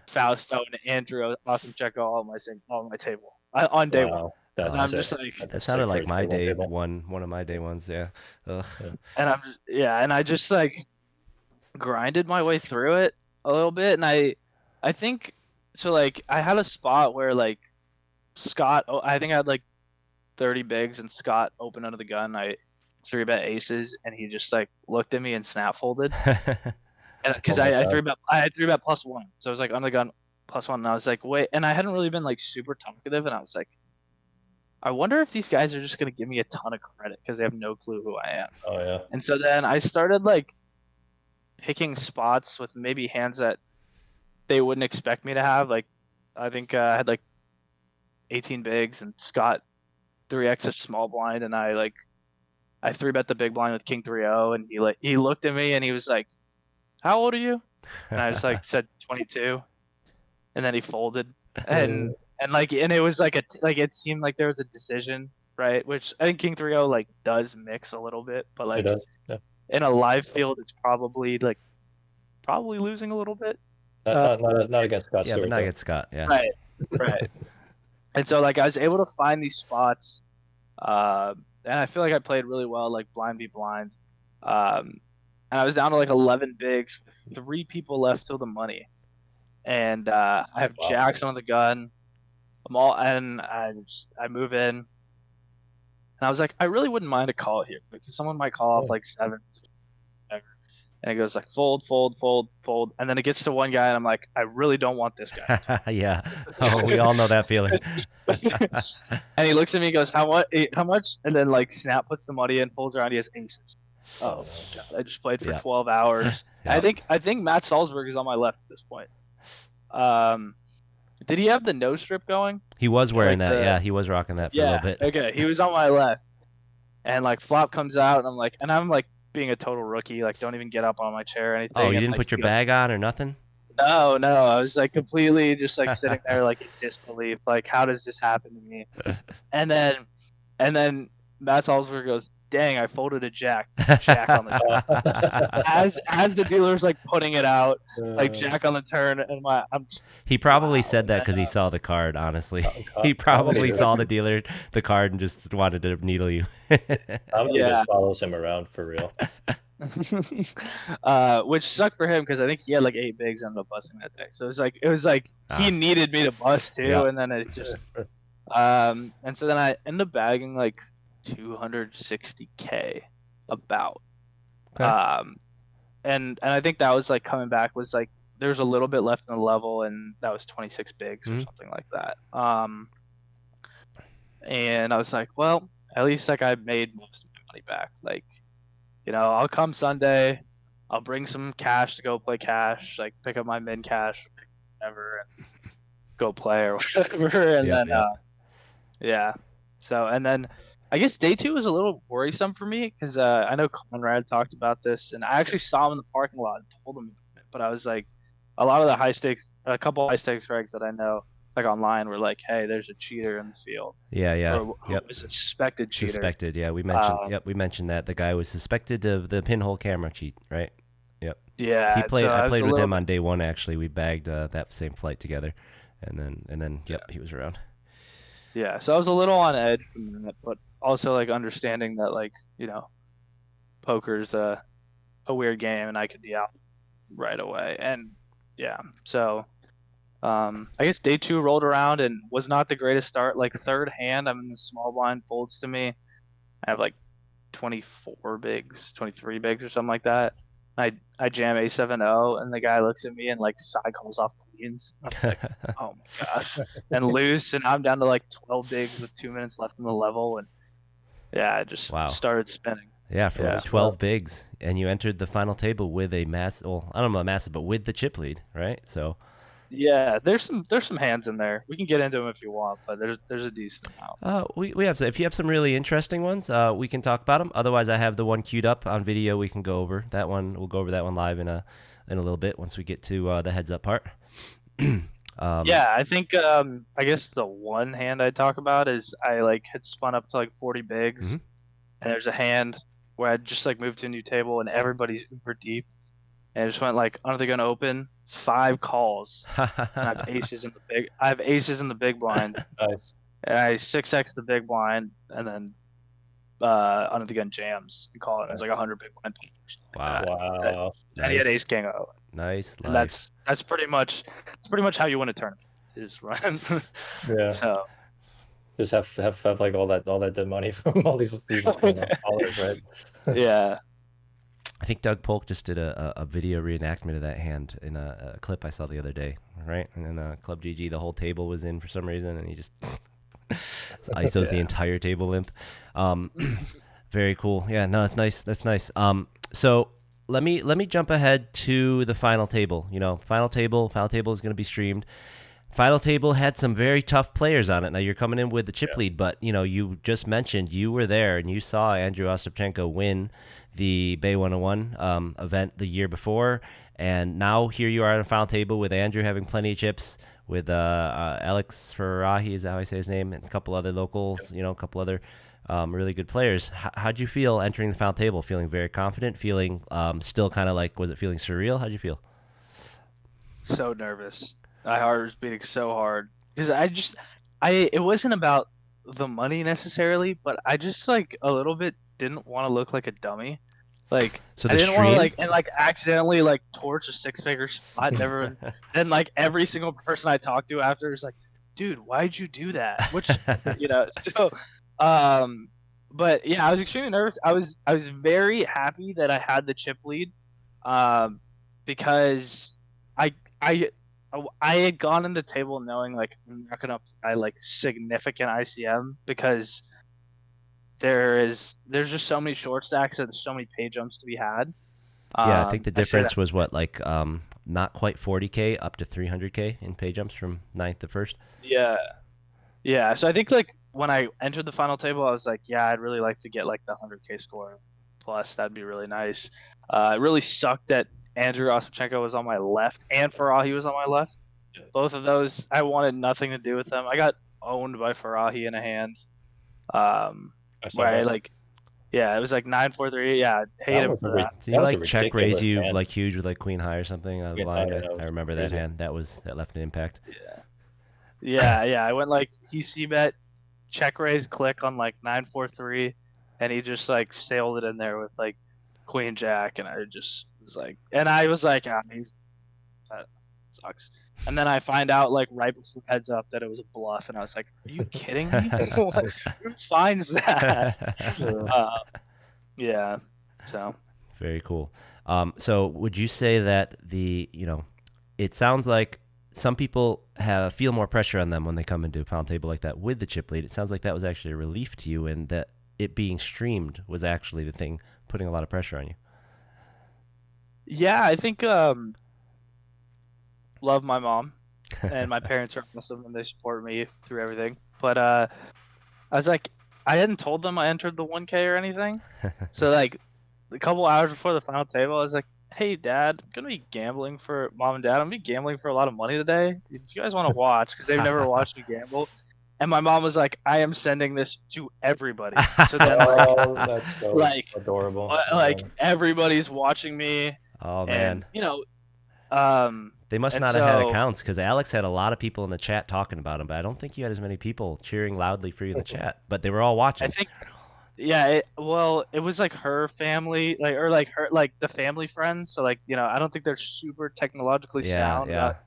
C: Fausto and Andrew Awesome all on my table on day 1.
A: And
C: I'm just like,
A: that sounded like my day one of my day ones, yeah. Ugh.
C: And and I just like grinded my way through it a little bit, and I think so. Like I had a spot where like Scott, I think I had like 30 bigs, and Scott opened under the gun. I 3-bet aces, and he just like looked at me and snap folded. Because I had 3-bet +1, so I was like under the gun +1, and I was like, wait, and I hadn't really been like super talkative, and I was like, I wonder if these guys are just gonna give me a ton of credit because they have no clue who I am.
B: Oh yeah.
C: And so then I started like picking spots with maybe hands that they wouldn't expect me to have. Like I think I had like 18 bigs, and Scott 3x a small blind, and I 3-bet the big blind with King 3-0, and he looked at me and he was like, "How old are you?" And I just like said 22, and then he folded, and it was like it seemed like there was a decision, right? Which I think King 3-0 like does mix a little bit, but like
B: it does. Yeah.
C: In a live field, it's probably losing a little bit.
B: Not against Scott.
A: Yeah,
B: Stewart,
A: but not against Scott. Yeah.
C: Right. And so like I was able to find these spots, and I feel like I played really well, like blind v blind, and I was down to like 11 bigs with 3 people left till the money, and I have jacks on the gun. I move in, and I was like, I really wouldn't mind a call here because someone might call off like 7, whatever. And it goes like fold, fold, fold, fold, and then it gets to one guy, and I'm like, I really don't want this guy.
A: Yeah. Oh, we all know that feeling.
C: And he looks at me and goes, how much? And then like Snap puts the money in, folds around, he has aces. Oh God, I just played for 12 hours. Yeah. I think Matt Salzberg is on my left at this point. Did he have the no strip going?
A: He was wearing that. Yeah, he was rocking that for a little bit.
C: Okay, he was on my left. And like flop comes out, and I'm like being a total rookie, like don't even get up on my chair or anything.
A: Oh, you didn't put your bag on or nothing?
C: No, I was like completely just like sitting there like in disbelief, like how does this happen to me? And then Matt Salzberg goes, "Dang, I folded a jack on the turn." As the dealer's like putting it out, like jack on the turn, and
A: He probably
C: wow.
A: said that because he saw the card. Honestly, he probably saw the card, and just wanted to needle you.
B: Probably just follows him around for real.
C: Which sucked for him because I think he had like 8 bigs, ended up busting that deck. So it was like he needed me to bust too,
A: Yeah.
C: and then it just and so then I ended up bagging like 260K about.
A: Okay.
C: And I think that was like coming back was like there was a little bit left in the level, and that was 26 bigs or something like that. And I was like, well, at least like I made most of my money back. Like, you know, I'll come Sunday, I'll bring some cash to go play cash, like pick up my min cash, whatever, and go play or whatever. And then yeah. So and then I guess day 2 was a little worrisome for me because I know Conrad talked about this, and I actually saw him in the parking lot and told him about it. But I was like, a lot of the a couple high stakes regs that I know, like online, were like, "Hey, there's a cheater in the field."
A: Yeah.
C: Or who was a suspected cheater.
A: Suspected. Yeah, we mentioned. We mentioned that the guy was suspected of the pinhole camera cheat, right? Yep.
C: Yeah.
A: He played.
C: So
A: I played with him on day 1. Actually, we bagged that same flight together, and then he was around.
C: Yeah, so I was a little on edge from that, but also like understanding that like, you know, poker's a weird game and I could be out right away. And yeah, so I guess day 2 rolled around and was not the greatest start. Like third hand, I'm in the small blind, folds to me. I have like 24 bigs, 23 bigs or something like that. I jam A7-0 and the guy looks at me and like side calls off queens. I was like, oh my gosh, and loose, and I'm down to like 12 bigs with 2 minutes left in the level, and yeah, I just started spinning.
A: Yeah, from 12 bigs, and you entered the final table with a massive. Well, I don't know about massive, but with the chip lead, right? So.
C: Yeah, there's some hands in there. We can get into them if you want, but there's a decent amount.
A: We have if you have some really interesting ones, we can talk about them. Otherwise, I have the one queued up on video. We can go over that one. We'll go over that one live in a little bit once we get to the heads up part.
C: Yeah, I think I guess the one hand I talk about is I like had spun up to like 40 bigs, and there's a hand where I just like moved to a new table and everybody's super deep, and I just went like under the gun open. 5 calls. And I have aces in the big blind.
B: Nice.
C: And I 6x the big blind, and then under the gun jams and call it. It's like 100 big blind.
A: Wow.
C: And he had ace king O.
A: Nice.
C: And that's pretty much how you win a tournament is run.
B: Yeah.
C: So
B: just have like all that dead money from all these callers, right?
C: Yeah.
A: I think Doug Polk just did a video reenactment of that hand in a clip I saw the other day, right? And then Club GG, the whole table was in for some reason, and he just ISOs the entire table limp. Very cool. Yeah, no, that's nice. That's nice. So let me jump ahead to the final table. You know, final table is going to be streamed. Final table had some very tough players on it. Now you're coming in with the chip lead, but you know, you just mentioned you were there and you saw Andrew Ostapchenko win the Bay 101 event the year before, and now here you are on a final table with Andrew having plenty of chips, with Alex Farahi, is that how I say his name, and a couple other locals, you know, a couple other really good players. How'd you feel entering the final table? Feeling very confident? Feeling still kind of like, was it feeling surreal? How'd you feel?
C: So nervous. My heart was beating so hard because it wasn't about the money necessarily, but I just like a little bit didn't want to look like a dummy. Like
A: so
C: I didn't want to accidentally like torch a 6-figure spot. Never. And like every single person I talked to after is like, dude, why'd you do that? Which you know. So, but yeah, I was extremely nervous. I was very happy that I had the chip lead, because I had gone in the table knowing like I'm not gonna play like significant ICM because there's just so many short stacks and there's so many pay jumps to be had.
A: Yeah, I think the difference was what, like not quite 40K up to 300K in pay jumps from 9th to 1st.
C: Yeah. So I think like when I entered the final table, I was like, yeah, I'd really like to get like the 100K score plus. That'd be really nice. It really sucked that Andrew Ospachenko was on my left, and Farahi was on my left. Both of those, I wanted nothing to do with them. I got owned by Farahi in a hand. Where I like, yeah, it was like 9-4-3. Yeah, hate him for that.
A: So you like check raise you like huge with like queen high or something? I remember that hand. That left an impact.
C: Yeah. I went like he c-bet, check raise, click on like 9-4-3, and he just like sailed it in there with like queen jack, and I just was like, that sucks. And then I find out like right before heads up that it was a bluff, and I was like, are you kidding me? Who finds that? Yeah. So
A: very cool. So would you say that it sounds like some people feel more pressure on them when they come into a pound table like that with the chip lead. It sounds like that was actually a relief to you, and that it being streamed was actually the thing putting a lot of pressure on you.
C: Yeah, I think love my mom, and my parents are awesome, and they support me through everything. But I was like, I hadn't told them I entered the 1K or anything. So like a couple hours before the final table, I was like, hey, Dad, I'm going to be gambling for Mom and Dad. I'm going to be gambling for a lot of money today. If you guys want to watch, because they've never watched me gamble. And my mom was like, I am sending this to everybody. So then
B: that's so adorable.
C: Like everybody's watching me.
A: Oh, man.
C: And,
A: they must not have had accounts, because Alex had a lot of people in the chat talking about him, but I don't think you had as many people cheering loudly for you in the chat. But they were all watching.
C: I think, yeah. It was like her family, like the family friends. So like I don't think they're super technologically sound about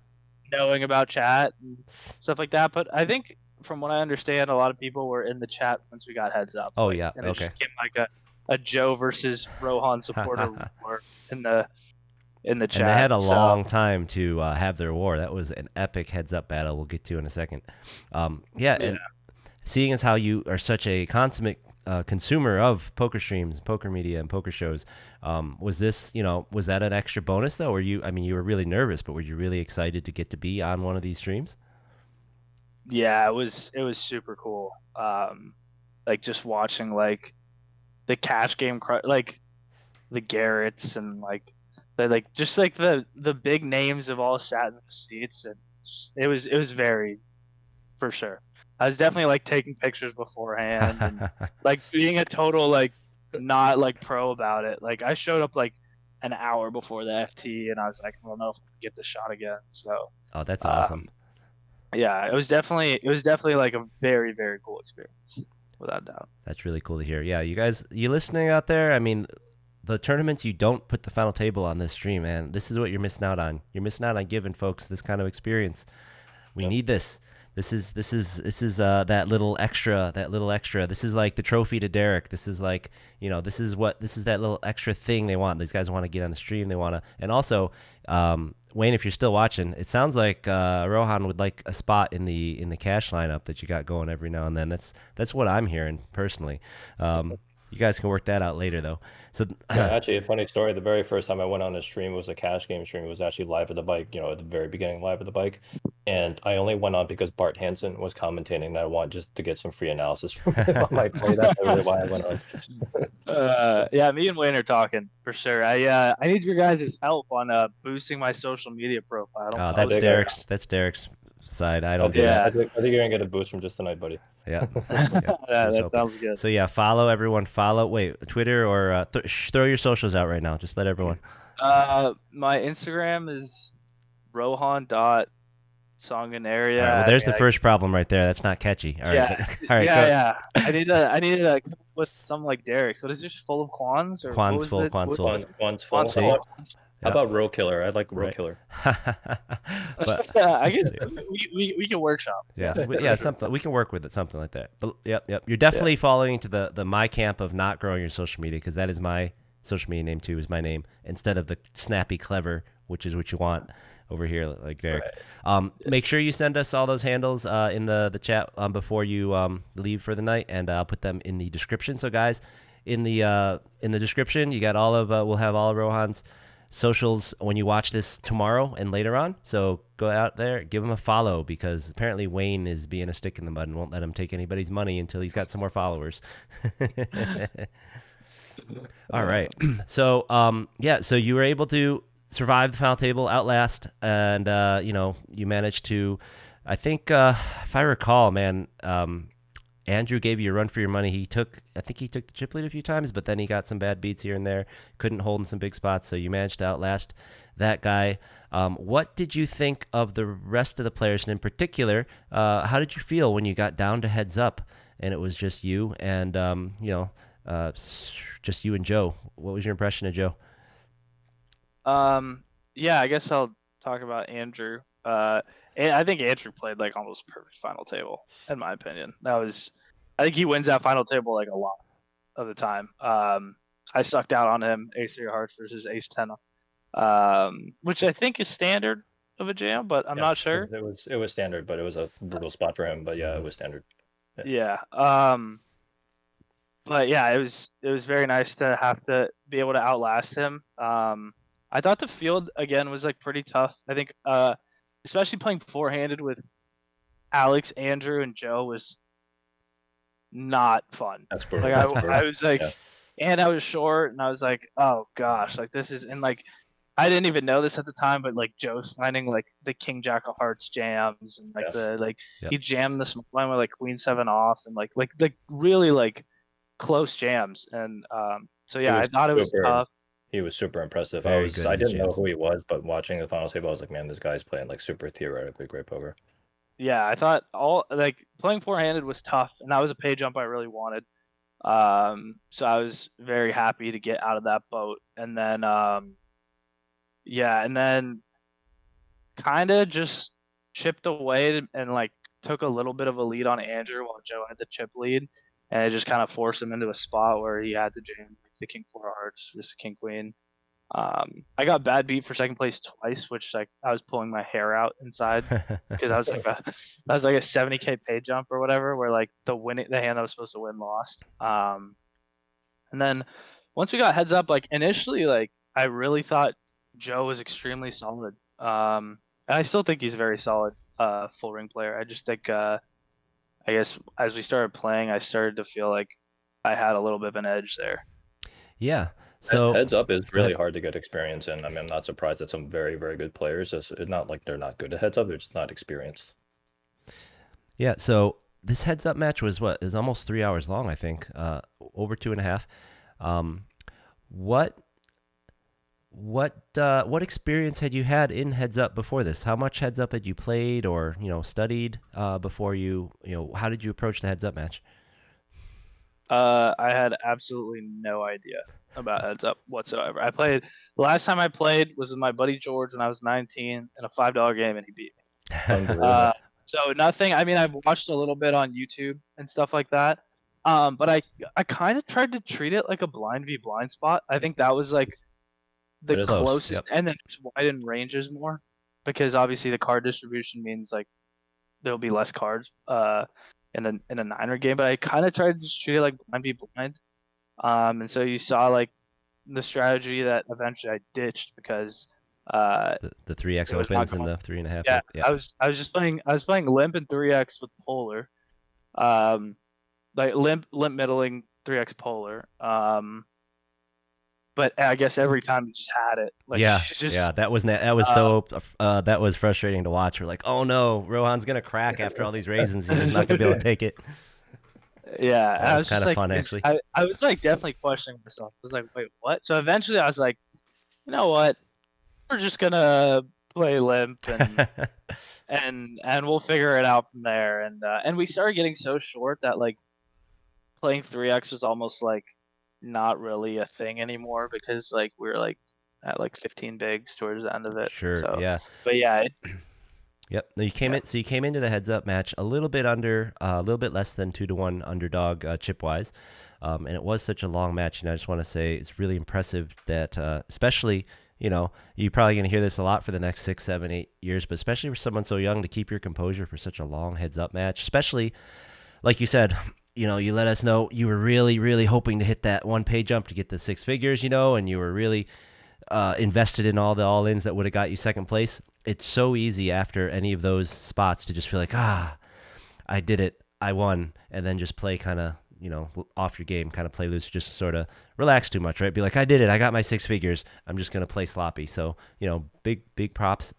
C: knowing about chat and stuff like that. But I think from what I understand, a lot of people were in the chat once we got heads up.
A: Oh
C: and it just became like a Joe versus Rohan supporter war in the chat.
A: And they had a long time to have their war. That was an epic heads-up battle we'll get to in a second. And seeing as how you are such a consummate consumer of poker streams, poker media, and poker shows, was that an extra bonus, though? Or you were really nervous, but were you really excited to get to be on one of these streams?
C: Yeah, it was super cool. Like just watching like the cash game, like the Garretts and like the big names have all sat in the seats, and it was very, for sure. I was definitely like taking pictures beforehand and like being a total like not like pro about it. Like I showed up like an hour before the FT, and I was like, I don't know if I can get the shot again. So
A: that's awesome.
C: Yeah, it was definitely like a very, very cool experience, without doubt.
A: That's really cool to hear. Yeah, you listening out there? I mean, the tournaments you don't put the final table on this stream, man, this is what you're missing out on. You're missing out on giving folks this kind of experience. We need this. This is that little extra. This is like the trophy to Derek. This is like, this is that little extra thing they want. These guys want to get on the stream. They want to, and also, Wayne, if you're still watching, it sounds like Rohan would like a spot in the cash lineup that you got going every now and then. That's what I'm hearing personally. You guys can work that out later, though. So
B: actually, a funny story. The very first time I went on a stream was a cash game stream. It was actually live at the bike, at the very beginning, live at the bike. And I only went on because Bart Hansen was commentating, and I want just to get some free analysis from him on my play. That's really why I went on.
C: Yeah, me and Wayne are talking for sure. I need your guys' help on boosting my social media profile.
A: That's Derek's side. I don't do
B: that. I think you're gonna get a boost from just tonight, buddy.
A: Yeah.
C: That sounds good.
A: So yeah, follow everyone. Twitter or throw your socials out right now. Just let everyone.
C: My Instagram is rohan.songaneria.
A: All right, well, there's the first problem right there. That's not catchy. All right. All right.
C: Yeah. I need to come up with something like Derek's. What is this? Full of Quans or
A: Quans full.
B: Quans full. How about Row Killer? I like Row Killer.
A: But
C: I guess we can workshop.
A: Yeah, something we can work with it, something like that. But yep. You're definitely falling into the my camp of not growing your social media, because that is my social media name too. Is my name instead of the snappy clever, which is what you want over here, like Derek. Right. Make sure you send us all those handles in the chat before you leave for the night, and I'll put them in the description. So guys, in the description, you got all of we'll have all of Rohan's socials when you watch this tomorrow and later on. So go out there, give him a follow, because apparently Wayne is being a stick in the mud and won't let him take anybody's money until he's got some more followers. All right. So so you were able to survived the final table, outlast, and you managed to. I think if I recall, man, Andrew gave you a run for your money. I think he took the chip lead a few times, but then he got some bad beats here and there. Couldn't hold in some big spots, so you managed to outlast that guy. What did you think of the rest of the players, and in particular, how did you feel when you got down to heads up and it was just you and just you and Joe? What was your impression of Joe?
C: Yeah, I guess I'll talk about Andrew. I think Andrew played like almost perfect final table, in my opinion. I think he wins that final table like a lot of the time. I sucked out on him, ace three of hearts versus ace 10, which I think is standard of a jam, but I'm not sure.
B: It was standard, but it was a brutal spot for him. But yeah, it was standard.
C: Yeah. But yeah, it was very nice to have to be able to outlast him. I thought the field again was like pretty tough. I think especially playing four-handed with Alex, Andrew, and Joe was not fun.
B: That's brutal.
C: Like I was like, and I was short, and I was like, oh gosh, like this is, and like I didn't even know this at the time, but like Joe's finding like the King Jack of Hearts jams, and like he jammed the small line with like Queen 7 off, and like really like close jams, and so yeah, I thought it was tough.
B: He was super impressive. I didn't know who he was, but watching the final table, I was like, man, this guy's playing like super theoretically great poker.
C: Yeah, I thought playing four-handed was tough, and that was a pay jump I really wanted. So I was very happy to get out of that boat, and then and then kind of just chipped away and like took a little bit of a lead on Andrew while Joe had the chip lead, and it just kind of forced him into a spot where he had to jam like the King 4 of hearts versus King Queen. I got bad beat for second place twice, which like I was pulling my hair out inside because I was like a 70K pay jump or whatever, where like the hand I was supposed to win lost. And then once we got heads up, like initially, like I really thought Joe was extremely solid. And I still think he's a very solid full ring player. I just think I guess as we started playing, I started to feel like I had a little bit of an edge there.
A: Yeah. So
B: heads up is really hard to get experience in. I mean, I'm not surprised that some very, very good players. It's not like they're not good at heads up; they're just not experienced.
A: Yeah. So this heads up match was what? It was almost 3 hours long, I think, over 2.5. What experience had you had in heads up before this? How much heads up had you played or studied before you how did you approach the heads up match?
C: I had absolutely no idea about heads up whatsoever. The last time I played was with my buddy George when I was 19 in a $5 game, and he beat me. So nothing. I mean, I've watched a little bit on YouTube and stuff like that. But I kind of tried to treat it like a blind v blind spot. I think that was like the closest, yep. And then it's widen ranges more because obviously the card distribution means like there'll be less cards in a niner game. But I kind of tried to just treat it like blind v blind. And so you saw like the strategy that eventually I ditched because
A: the 3x opens and the 3.5.
C: Yeah, I was playing limp and 3x with polar, like limp middling 3x polar. But I guess every time you just had it. Like,
A: that was frustrating to watch. We're like, oh no, Rohan's gonna crack after all these raisins. He's not gonna be able to take it.
C: Yeah,
A: that was kind of fun actually.
C: I was like definitely questioning myself. I was like, wait, what? So eventually I was like, you know what? We're just gonna play limp and we'll figure it out from there. And we started getting so short that like playing 3x was almost like not really a thing anymore because like we were like at like 15 bigs towards the end of it.
A: Sure.
C: So,
A: yeah.
C: But yeah.
A: Yep. No, you came into the heads up match a little bit less than 2-1 underdog chip wise, and it was such a long match. And I just want to say it's really impressive that, especially you're probably going to hear this a lot for the next 6, 7, 8 years, but especially for someone so young to keep your composure for such a long heads up match, especially like you said. You let us know you were really, really hoping to hit that one pay jump to get the 6 figures, and you were really invested in all the all-ins that would have got you second place. It's so easy after any of those spots to just feel like, I did it, I won, and then just play kind of, off your game, kind of play loose, just sort of relax too much, right? Be like, I did it, I got my 6 figures, I'm just gonna play sloppy. So big props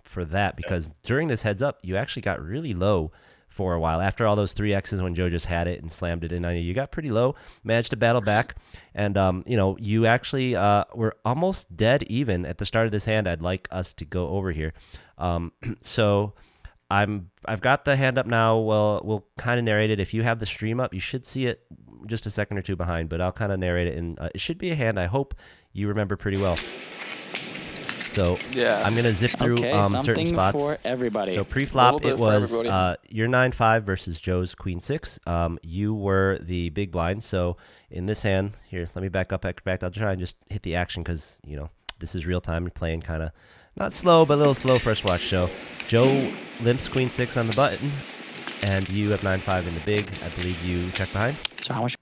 A: for that, because during this heads up, you actually got really low for a while. After all those 3Xs when Joe just had it and slammed it in on you, you got pretty low, managed to battle back, and you actually were almost dead even at the start of this hand. I'd like us to go over here. So I've got the hand up now. Well, we'll kind of narrate it. If you have the stream up, you should see it just a second or two behind, but I'll kind of narrate it, and it should be a hand I hope you remember pretty well. So I'm going to zip through certain spots.
D: For everybody.
A: So pre-flop, it was your 9-5 versus Joe's Queen 6. You were the big blind. So in this hand, here, let me back up. I'll try and just hit the action because, this is real time. You're playing kind of not slow, but a little slow first watch. So Joe limps Queen 6 on the button, and you have 9-5 in the big. I believe you check behind.
D: So how much?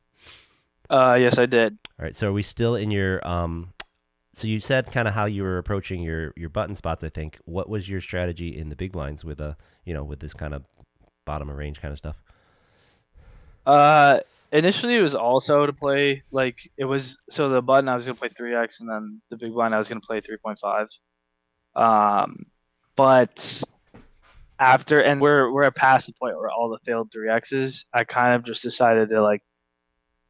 C: Yes, I did.
A: All right. So are we still in your So you said kind of how you were approaching your button spots, I think. What was your strategy in the big blinds with with this kind of bottom of range kind of stuff?
C: Initially it was also to play so the button I was gonna play 3x, and then the big blind I was gonna play 3.5. But after, and we're past the point where all the failed 3x's, I kind of just decided to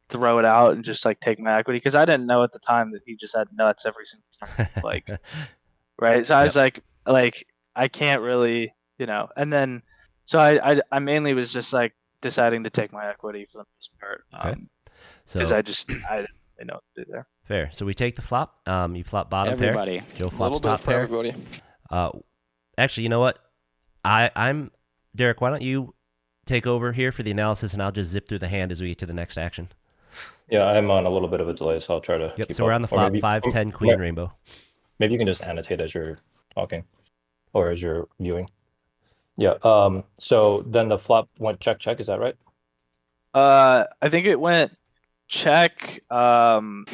C: throw it out and just take my equity, because I didn't know at the time that he just had nuts every single time. Right. So I was like I can't really, and then so I mainly was just deciding to take my equity for the most part.
A: Okay.
C: Because I didn't really know what to do there.
A: Fair. So we take the flop. You flop bottom
D: everybody.
A: pair. Joe flops top pair.
D: Everybody.
A: Actually, you know what? I'm Derek. Why don't you take over here for the analysis, and I'll just zip through the hand as we get to the next action.
B: Yeah, I'm on a little bit of a delay, so I'll try to.
A: Yep.
B: Keep
A: So we're
B: up.
A: on the flop. 5-10 queen rainbow.
B: Maybe you can just annotate as you're talking, or as you're viewing. Yeah. So then the flop went check check. Is that right?
C: I think it went check. Almost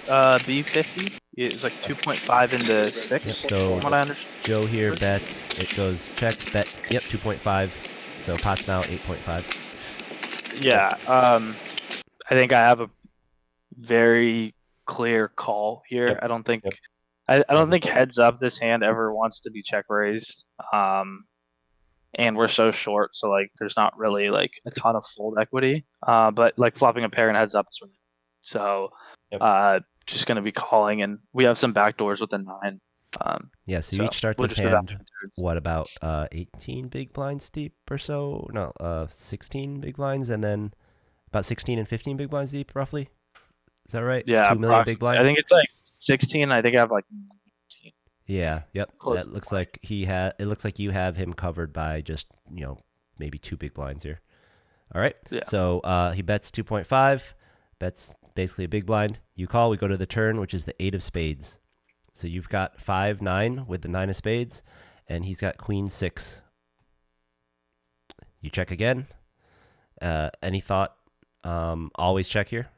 C: B50. It was 2.5 into 6.
A: Yep, so
C: from what I understand.
A: Joe here bets. It goes check, bet. Yep, 2.5. So pot's now 8.5.
C: Yeah. I think I have a very clear call here.
B: Yep.
C: I don't think
B: Yep.
C: I don't think heads up this hand ever wants to be check raised. And we're so short, so there's not really a ton of fold equity. But flopping a pair and heads up is really, so
B: Yep.
C: just gonna be calling, and we have some back doors with the 9.
A: Yeah, so you each start
C: we'll
A: this
C: just do that
A: hand,
C: afterwards.
A: what, about 18 big blinds deep or so? No, 16 big blinds, and then about 16 and 15 big blinds deep, roughly? Is that right?
C: Yeah,
A: 2 million big blind?
C: I think it's 16. I think I have 19.
A: Yeah, yep.
C: Close
A: That looks like it looks like you have him covered by just, maybe 2 big blinds here. All right.
C: Yeah.
A: So he bets 2.5, bets basically a big blind. You call, we go to the turn, which is the 8 of spades. So you've got 5-9 with the 9 of spades, and he's got Queen 6. You check again. Any thought? Always check here.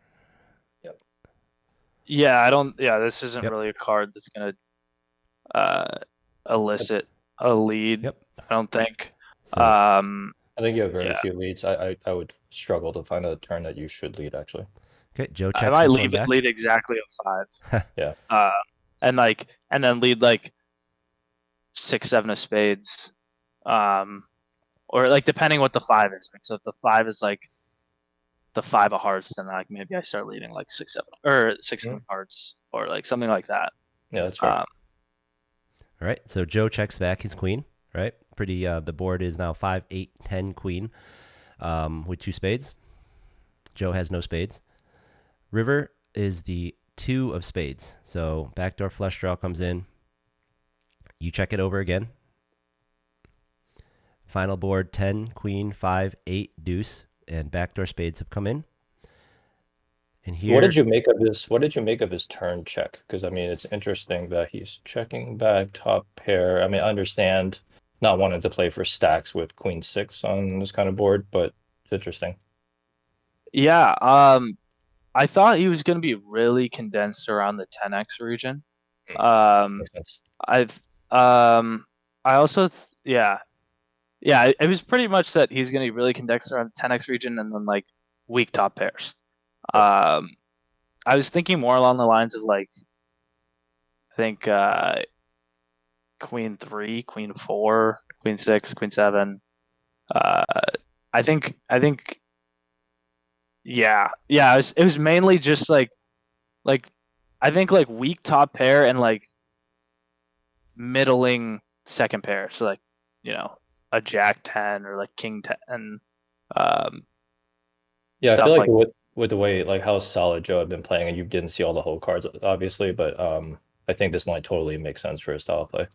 C: Yeah, I don't. Yeah, this isn't
A: Yep.
C: really a card that's gonna elicit a lead.
A: Yep.
C: I don't think.
A: So,
B: I think you have very
C: Yeah.
B: few leads. I would struggle to find a turn that you should lead, actually.
A: okay, Joe checks
C: I might
A: this one back.
C: lead exactly a 5.
B: Yeah.
C: And then lead 6-7 of spades. Or depending what the 5 is. Right? So if the 5 is the 5 of hearts, then maybe I start leading 6-7 or 6-7 hearts, or something like that.
B: Yeah, that's fair.
A: All right, so Joe checks back his queen, right? Pretty. The board is now 5, 8, 10 queen, with 2 spades. Joe has no spades. River is the 2 of spades. So backdoor flush draw comes in. You check it over again. Final board 10, queen, 5, 8, deuce, and backdoor spades have come in. And here,
B: What did you make of his turn check? Because it's interesting that he's checking back top pair. I understand not wanting to play for stacks with Queen 6 on this kind of board, but it's interesting.
C: Yeah. I thought he was going to be really condensed around the 10x region.
B: Makes sense.
C: I also, yeah. Yeah, it was pretty much that he's going to be really condensed around the 10x region and then like weak top pairs. I was thinking more along the lines of like, I think Queen 3, Queen 4, Queen 6, Queen 7. I think yeah. It was mainly just like I think like weak top pair and like middling second pair. So like, a Jack 10 or like King 10.
B: Yeah, I
C: Stuff
B: feel like
C: like
B: with the way like how solid Joe had been playing, and you didn't see all the whole cards obviously, but I think this line totally makes sense for his style of play.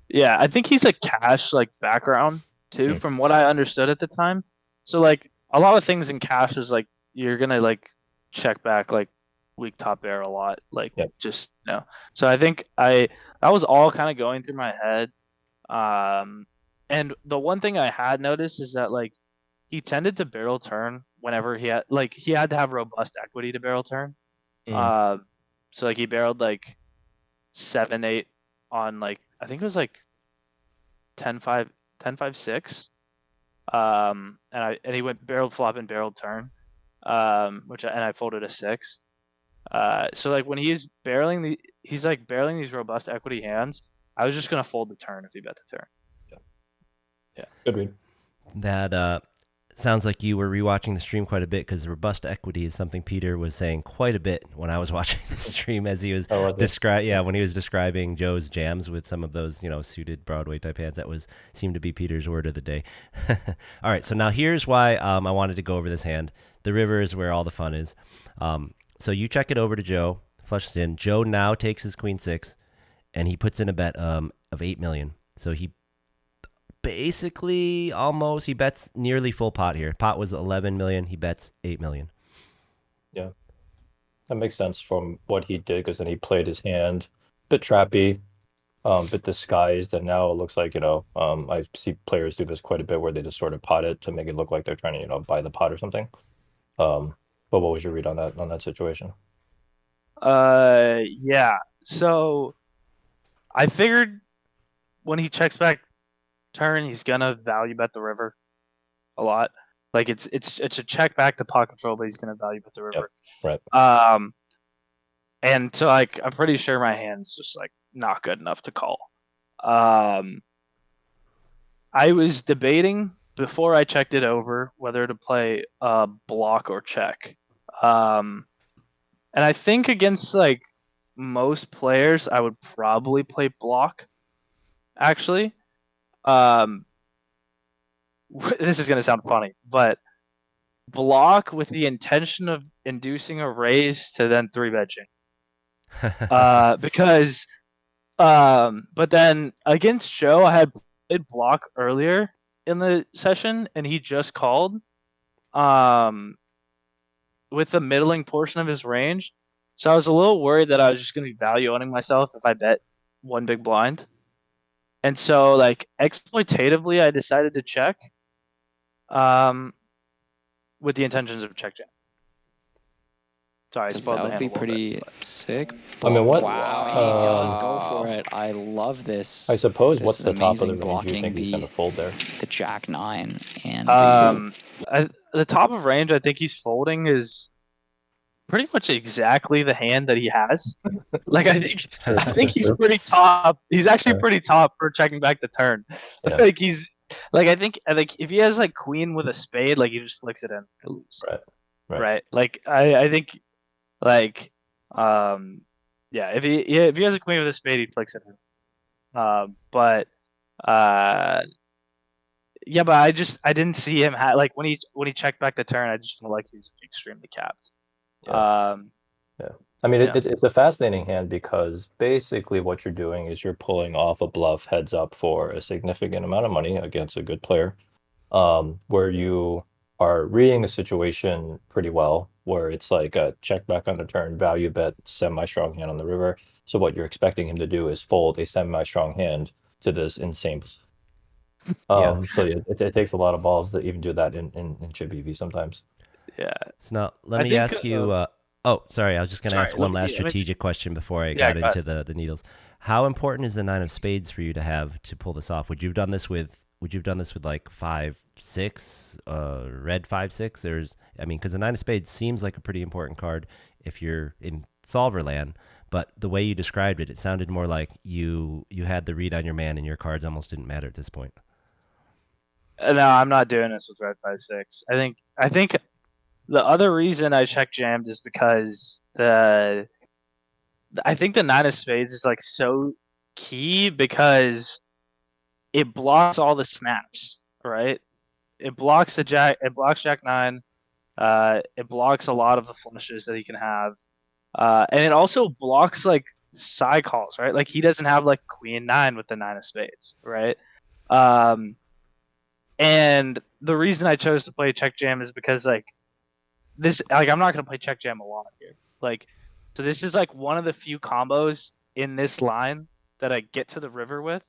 C: Yeah, I think he's a cash like background too, from what I understood at the time. So like a lot of things in cash is like you're gonna like check back like weak top air a lot, like
B: Yep.
C: just So I think that was all kind of going through my head. And the one thing I had noticed is that like he tended to barrel turn whenever he had to have robust equity to barrel turn. So like he barreled like 7-8 on like I think it was like 10-5, 10-5-6. And he went barreled flop and barreled turn. And I folded a 6. So like when he's like barreling these robust equity hands, I was just gonna fold the turn if he bet the turn.
B: Yeah. Good read.
A: That sounds like you were rewatching the stream quite a bit, because the robust equity is something Peter was saying quite a bit when I was watching the stream as he was when he was describing Joe's jams with some of those, suited Broadway type hands. That seemed to be Peter's word of the day. All right, so now here's why I wanted to go over this hand. The river is where all the fun is. So you check it over to Joe, flushes in. Joe now takes his queen 6, and he puts in a bet of 8 million. So he basically he bets nearly full pot here. Pot was 11 million. He bets 8 million.
B: Yeah, that makes sense from what he did, because then he played his hand a bit trappy, bit disguised, and now it looks like I see players do this quite a bit where they just sort of pot it to make it look like they're trying to buy the pot or something. But what was your read on that situation?
C: Yeah. So I figured when he checks back turn, he's gonna value bet the river a lot. Like it's a check back to pot control, but he's gonna value bet the river.
B: Yep. Right.
C: And so like I'm pretty sure my hand's just like not good enough to call. I was debating before I checked it over whether to play block or check. And I think against like most players, I would probably play block. Actually, this is gonna sound funny, but block with the intention of inducing a raise to then 3-bet because but then against Joe, I had played block earlier in the session, and he just called with the middling portion of his range. So I was a little worried that I was just going to be value owning myself if I bet one big blind. And so like exploitatively, I decided to check with the intentions of check jam. Sorry, I spoiled
D: that would be pretty sick.
B: I mean, what?
D: Wow, he does go for it. I love this.
B: I suppose. What's the top of the range
D: blocking
B: you think he's going to fold there?
D: The Jack 9 and
C: the top of range I think he's folding is pretty much exactly the hand that he has. Like I think he's pretty top. He's actually pretty top for checking back the turn. Yeah. Like I think if he has like queen with a spade, like he just flicks it in to lose. Right. Like I think like if he has a queen with a spade, he flicks it in. But I didn't see him like when he checked back the turn, I just felt like he was extremely capped.
B: Yeah. I mean, it's a fascinating hand, because basically what you're doing is you're pulling off a bluff heads up for a significant amount of money against a good player, where you are reading the situation pretty well, where it's like a check back on the turn, value bet, semi-strong hand on the river. So what you're expecting him to do is fold a semi-strong hand to this insane. So it takes a lot of balls to even do that in chip EV sometimes.
C: Yeah.
A: So now let me ask you. Sorry, I was just going to ask one last strategic question before I got into the needles. How important is the 9 of spades for you to have to pull this off? Would you have done this with would you have done this with like 5-6, red 5-6? Because the nine of spades seems like a pretty important card if you're in solver land. But the way you described it, it sounded more like you had the read on your man and your cards almost didn't matter at this point.
C: No, I'm not doing this with red 5-6. I think the other reason I check jammed is because I think the nine of spades is like so key because it blocks all the snaps, right? It blocks jack 9. It blocks a lot of the flushes that he can have. And it also blocks like side calls, right? Like he doesn't have like queen 9 with the nine of spades, right? And the reason I chose to play check jam is because like I'm not gonna play check jam a lot here. So this is like one of the few combos in this line that I get to the river with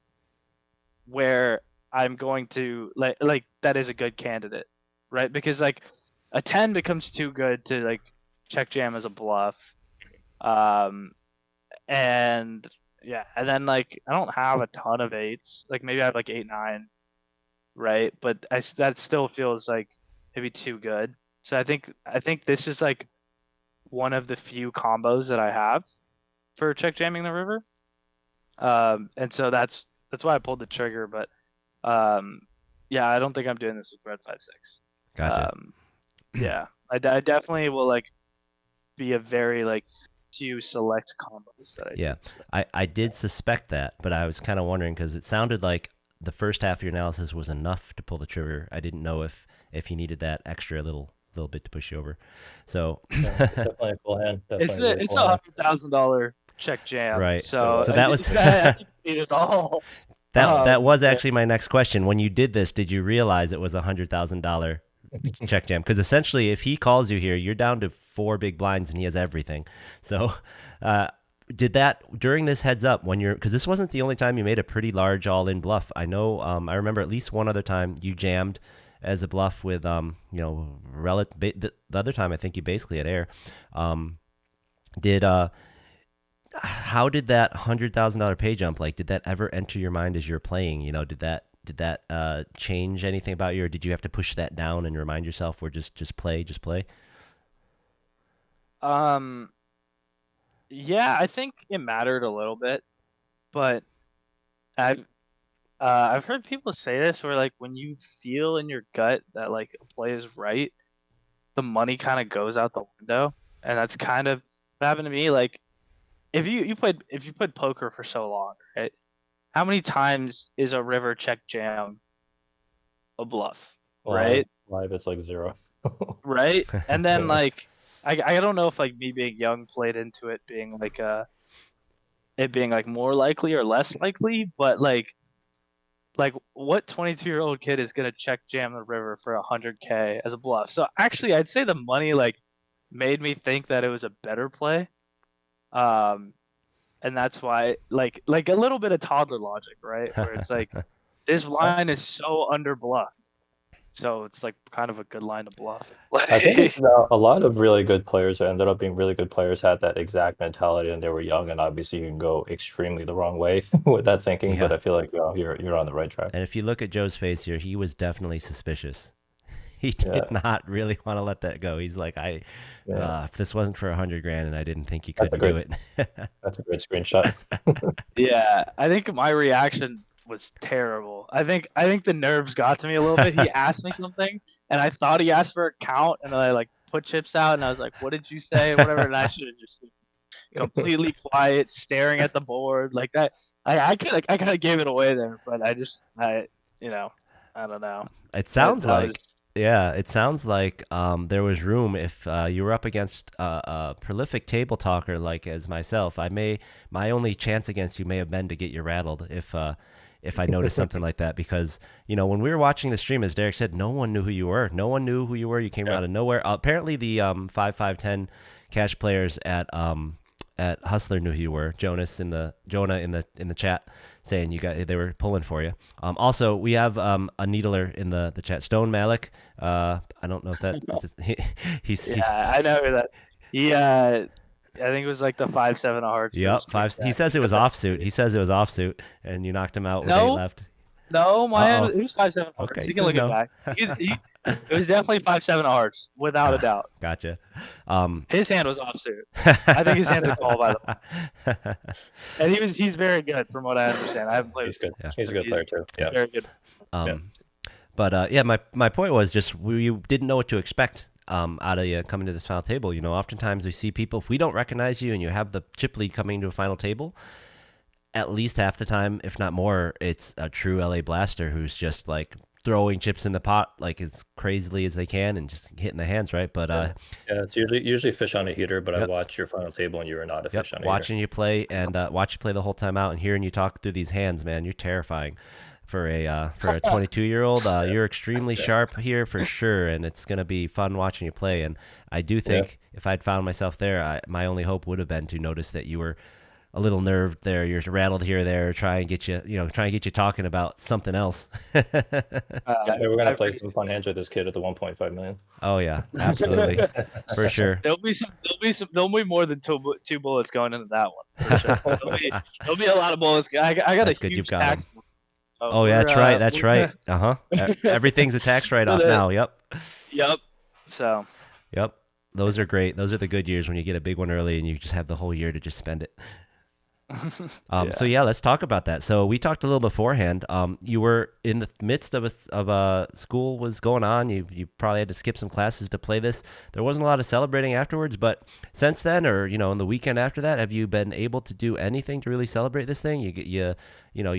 C: where I'm going to like that is a good candidate, right? Because like a 10 becomes too good to like check jam as a bluff. And then like I don't have a ton of 8s. Like maybe I have like 8-9, right? But that still feels like maybe too good. So I think this is like one of the few combos that I have for check jamming the river. And so that's why I pulled the trigger. But I don't think I'm doing this with red 5-6.
A: Gotcha.
C: I definitely will like be a very like few select combos that I do.
A: I did suspect that, but I was kind of wondering because it sounded like the first half of your analysis was enough to pull the trigger. I didn't know if you needed that extra little bit to push you over. So
B: definitely a full hand.
C: It's a $100,000 check jam.
A: Right.
C: So
A: that was
C: it all.
A: that was actually my next question. When you did this, did you realize it was $100,000 check jam? Because essentially, if he calls you here, you're down to 4 big blinds and he has everything. So did that during this heads up when because this wasn't the only time you made a pretty large all-in bluff. I know I remember at least one other time you jammed as a bluff with the other time I think you basically had air. How did that $100,000 pay jump, like did that ever enter your mind as you're playing? Did that change anything about you, or did you have to push that down and remind yourself or just play?
C: I think it mattered a little bit, but I've heard people say this where like when you feel in your gut that like a play is right, the money kind of goes out the window, and that's kind of what happened to me. Like if you played poker for so long, right? How many times is a river check jam a bluff, right?
B: Live it's like 0.
C: Right? And then like I don't know if like me being young played into it being like it being like more likely or less likely, but like what 22-year-old kid is gonna check jam the river for $100K as a bluff? So actually I'd say the money like made me think that it was a better play. And that's why like a little bit of toddler logic, right? Where it's like this line is so under bluffed. So it's like kind of a good line to bluff.
B: I think a lot of really good players that ended up being really good players had that exact mentality and they were young, and obviously you can go extremely the wrong way with that thinking, but I feel like you're on the right track.
A: And if you look at Joe's face here, he was definitely suspicious. He did not really want to let that go. He's like, if this wasn't for $100,000 and I didn't think you could do it.
B: That's a great screenshot.
C: Yeah, I think my reaction was terrible. I think the nerves got to me a little bit. He asked me something, and I thought he asked for a count, and then I like put chips out, and I was like, "What did you say?" Whatever, and I should have just completely quiet, staring at the board like that. I kind of gave it away there, but I don't know.
A: It sounds like. Yeah, it sounds like there was room if you were up against a prolific table talker like as myself. My only chance against you may have been to get you rattled if I noticed something like that, because when we were watching the stream, as Derek said, no one knew who you were. No one knew who you were. You came out of nowhere. Apparently, the 5-5-10 cash players at Hustler knew who you were. Jonah in the chat saying they were pulling for you. Also, we have a needler in the chat. Stone Malik. I don't know if that he's
C: I know who that. I think it was like the 5-7 of hearts.
A: Yep, 5. He says it was offsuit. And you knocked him out with 8 left.
C: No, my hand
A: Uh-oh.
C: it was 5-7 hearts.
A: Okay,
C: You
A: he
C: can
A: says
C: look
A: no.
C: it back. It was definitely 5-7 hearts, without a doubt.
A: Gotcha.
C: His hand was offsuit. I think his hand's a call, by the way. And he's very good, from what I understand. I haven't played.
B: He's good.
A: Yeah.
B: He's a good player too. Yeah.
C: Very good.
A: But yeah, my point was just we didn't know what to expect out of you coming to this final table. You know, oftentimes we see people, if we don't recognize you and you have the chip lead coming to a final table, at least half the time, if not more, it's a true LA blaster who's just like throwing chips in the pot like as crazily as they can and just hitting the hands, right? But
B: yeah, it's usually fish on a heater. But
A: Yep.
B: I watched your final table and you were not a fish on a
A: watching you play and watch you play the whole time out and hearing you talk through these hands, man, you're terrifying. For a 22-year-old, you're extremely sharp here for sure, and it's gonna be fun watching you play. And I do think if I'd found myself there, my only hope would have been to notice that you were a little nerved there, you're rattled here or there, try and get you talking about something else.
B: Yeah, we're gonna play some fun hands with this kid at the 1.5 million.
A: Oh yeah, absolutely, for sure.
C: There'll be more than two bullets going into that one. For sure. There'll be a lot of bullets. I got
A: That's
C: a
A: good,
C: huge
A: you've got
C: tax.
A: Oh, yeah, that's right. That's right. Everything's a tax write-off now. Yep.
C: Yep. So.
A: Yep. Those are great. Those are the good years when you get a big one early and you just have the whole year to just spend it. So yeah, let's talk about that. So we talked a little beforehand. You were in the midst of a school was going on. You probably had to skip some classes to play this. There wasn't a lot of celebrating afterwards, but since then, or in the weekend after that, have you been able to do anything to really celebrate this thing? You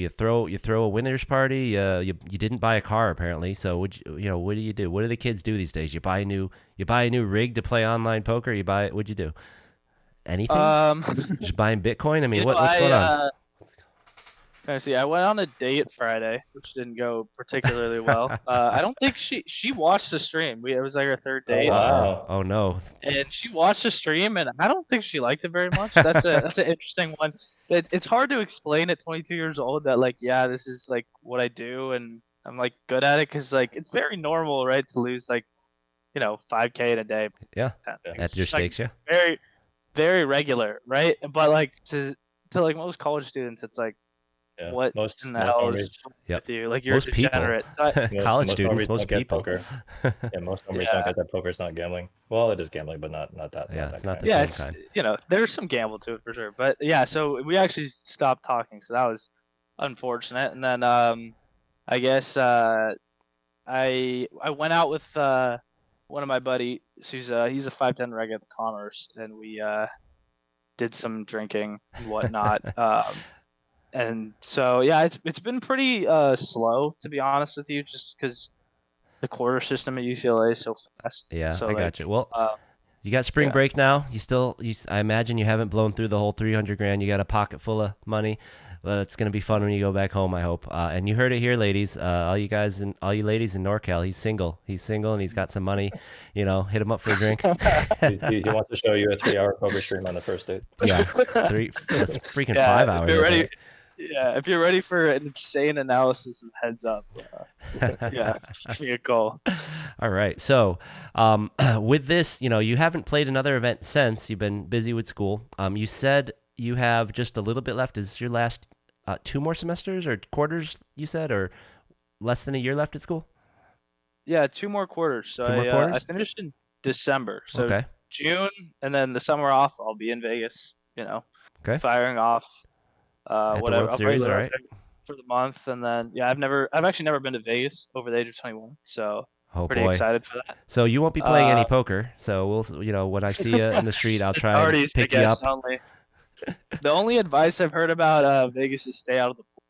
A: throw a winner's party. You didn't buy a car apparently. So what do you do? What do the kids do these days? You buy a new rig to play online poker. What'd you do? Anything? Just buying Bitcoin? I mean, what's going on?
C: I went on a date Friday, which didn't go particularly well. I don't think she watched the stream. It was like our third date.
B: Oh, wow.
A: Oh no.
C: And she watched the stream, and I don't think she liked it very much. That's an interesting one. It's hard to explain at 22 years old that this is like what I do, and I'm like good at it because it's very normal, right, to lose 5K in a day.
A: Yeah. At your stakes, yeah.
C: Very, very regular, right? But to most college students, it's like, what in the hell is with you? Like, you're
A: most
C: a degenerate.
A: College students, most people.
B: Poker. Yeah, most numbers don't get that. Poker's not gambling. Well, it is gambling, but not that.
A: Yeah, it's not the
C: same
A: kind.
C: There's some gamble to it for sure. But yeah, so we actually stopped talking, so that was unfortunate. And then I guess I went out with one of my buddies he's a 5'10" reg at the Commerce, and we did some drinking and whatnot. And so yeah, it's been pretty slow, to be honest with you, just because the quarter system at UCLA is so fast.
A: Yeah,
C: so
A: I got you. Well, you got spring break now. I imagine you haven't blown through the whole $300,000. You got a pocket full of money. It's gonna be fun when you go back home, I hope. And you heard it here, ladies. All you guys and all you ladies in NorCal. He's single. And he's got some money. Hit him up for a drink.
B: He wants to show you a 3-hour poker stream on the first date.
A: Yeah, that's freaking 5 hours.
C: If you're ready, if you're ready for an insane analysis of heads up, give me a call.
A: All right. So, with this, you haven't played another event since. You've been busy with school. You said you have just a little bit left. Is this your last 2 more semesters or quarters, you said, or less than a year left at school?
C: Yeah, 2 more quarters. So I finished in December. So June, and then the summer off, I'll be in Vegas, firing off whatever.
A: World Series, all right.
C: For the month, and then I've actually never been to Vegas over the age of 21, so pretty
A: boy.
C: excited for that.
A: So you won't be playing any poker. So we'll, when I see you in the street, I'll try and pick you up.
C: The only advice I've heard about Vegas is stay out of the pool.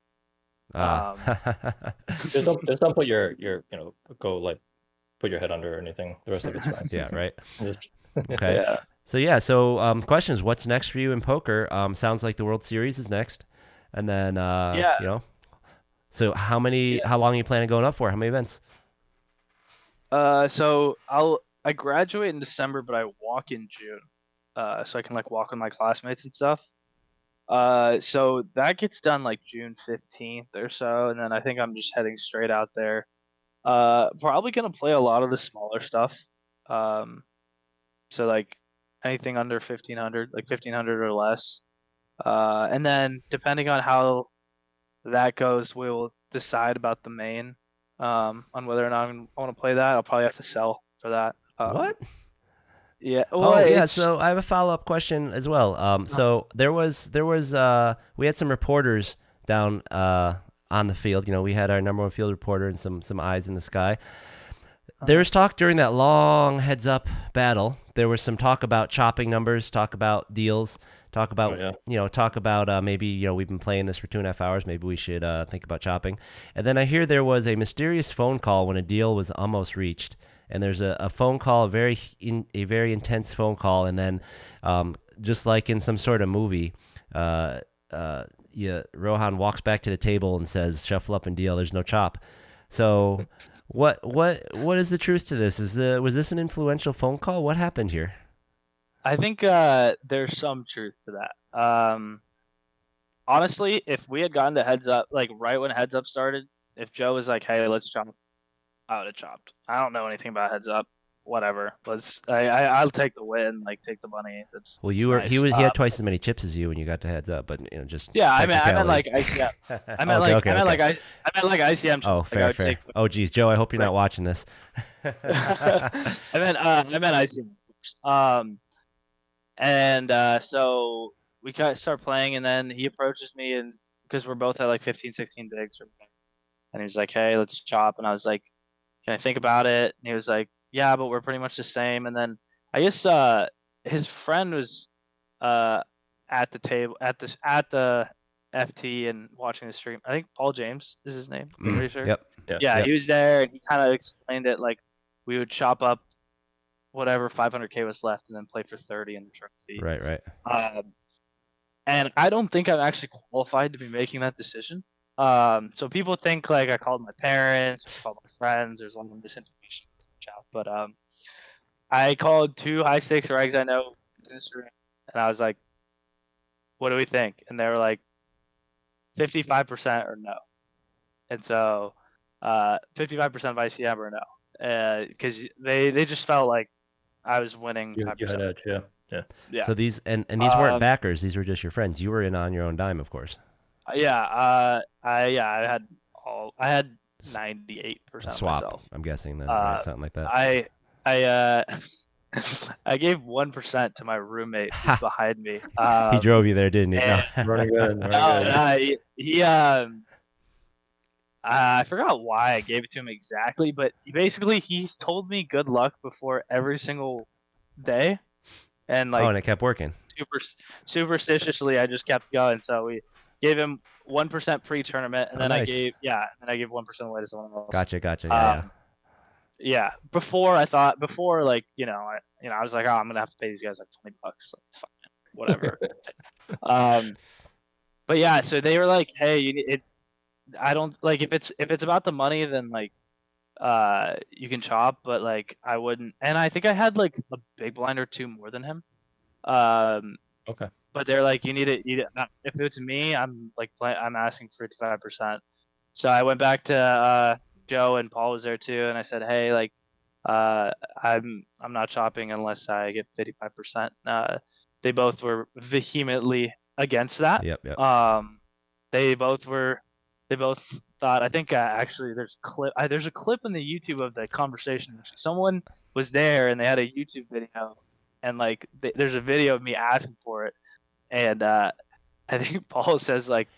B: Just don't put your put your head under or anything. The rest of it's fine.
A: Yeah, right. Okay. Yeah. So questions. What's next for you in poker? Sounds like the World Series is next, and then So how long are you planning on going up for? How many events?
C: So I graduate in December, but I walk in June. So I can walk with my classmates and stuff. So that gets done June 15th or so, and then I think I'm just heading straight out there. Probably gonna play a lot of the smaller stuff. So anything under 1500, 1500 or less. And then depending on how that goes, we'll decide about the main on whether or not I want to play that. I'll probably have to sell for that.
A: What?
C: Yeah. Well,
A: Oh yeah,
C: it's
A: so I have a follow-up question as well. So there was we had some reporters down on the field. You know, we had our number one field reporter and some eyes in the sky. There was talk during that long heads-up battle. There was some talk about chopping numbers, talk about deals, talk about maybe we've been playing this for 2.5 hours. Maybe we should think about chopping. And then I hear there was a mysterious phone call when a deal was almost reached. And there's a phone call, a very intense phone call, and then just like in some sort of movie, Rohan walks back to the table and says, "Shuffle up and deal. There's no chop." So, what is the truth to this? Was this an influential phone call? What happened here?
C: I think there's some truth to that. Honestly, if we had gotten the heads up, like right when heads up started, if Joe was like, "Hey, let's chop," I would have chopped. I don't know anything about heads up. Whatever. I'll take the win. Like take the money.
A: Well,
C: it's nice.
A: he had twice as many chips as you when you got to heads up, but just
C: yeah. I meant like ICM. I meant like ICM.
A: Oh, fair. Oh, geez, Joe. I hope you're not watching this.
C: I meant ICM. So we start playing, and then he approaches me, and because we're both at like 15, 16 bigs, and he's like, "Hey, let's chop," and I was like, "Can I think about it?" And he was like, "Yeah, but we're pretty much the same." And then I guess his friend was at the table at the FT and watching the stream. I think Paul James is his name. I'm pretty sure.
A: Yep.
C: Yeah, he was there, and he kind of explained it like we would chop up whatever 500K was left and then play for 30 in the trophy.
A: Right.
C: And I don't think I'm actually qualified to be making that decision. So people think like I called my parents, or called my friends. There's a lot of misinformation, but I called 2 high stakes regs I know, and I was like, "What do we think?" And they were like, 55% or no. And so 55% of ICM or no, because they just felt like I was winning.
B: You had edge, yeah.
A: So these and these weren't backers; these were just your friends. You were in on your own dime, of course.
C: I had 98%
A: swap.
C: Myself.
A: I'm guessing then, right? Something like that.
C: I gave 1% to my roommate who's behind me.
A: He drove you there, didn't he?
C: No.
B: Running good.
C: He I forgot why I gave it to him exactly, but he's told me good luck before every single day, and like
A: and it kept working.
C: Superstitiously, I just kept going. So we gave him 1% pre-tournament, and then
A: nice.
C: I gave 1% away to someone else.
A: Gotcha.
C: Yeah. Before I was like, oh, I'm gonna have to pay these guys like $20. Like, it's fine, whatever. But yeah, so they were like, hey, you need it. I don't like if it's about the money, then like you can chop, but like I wouldn't. And I think I had like a big blind or 2 more than him.
B: Okay.
C: But they're like, you need it. If it's me, I'm like I'm asking for 55%. So I went back to Joe, and Paul was there too, and I said, hey, like I'm not chopping unless I get 55%. They both were vehemently against that.
A: Yep.
C: They both thought. I think actually there's a clip in the YouTube of the conversation. Someone was there and they had a YouTube video, and like there's a video of me asking for it, and I think Paul says like,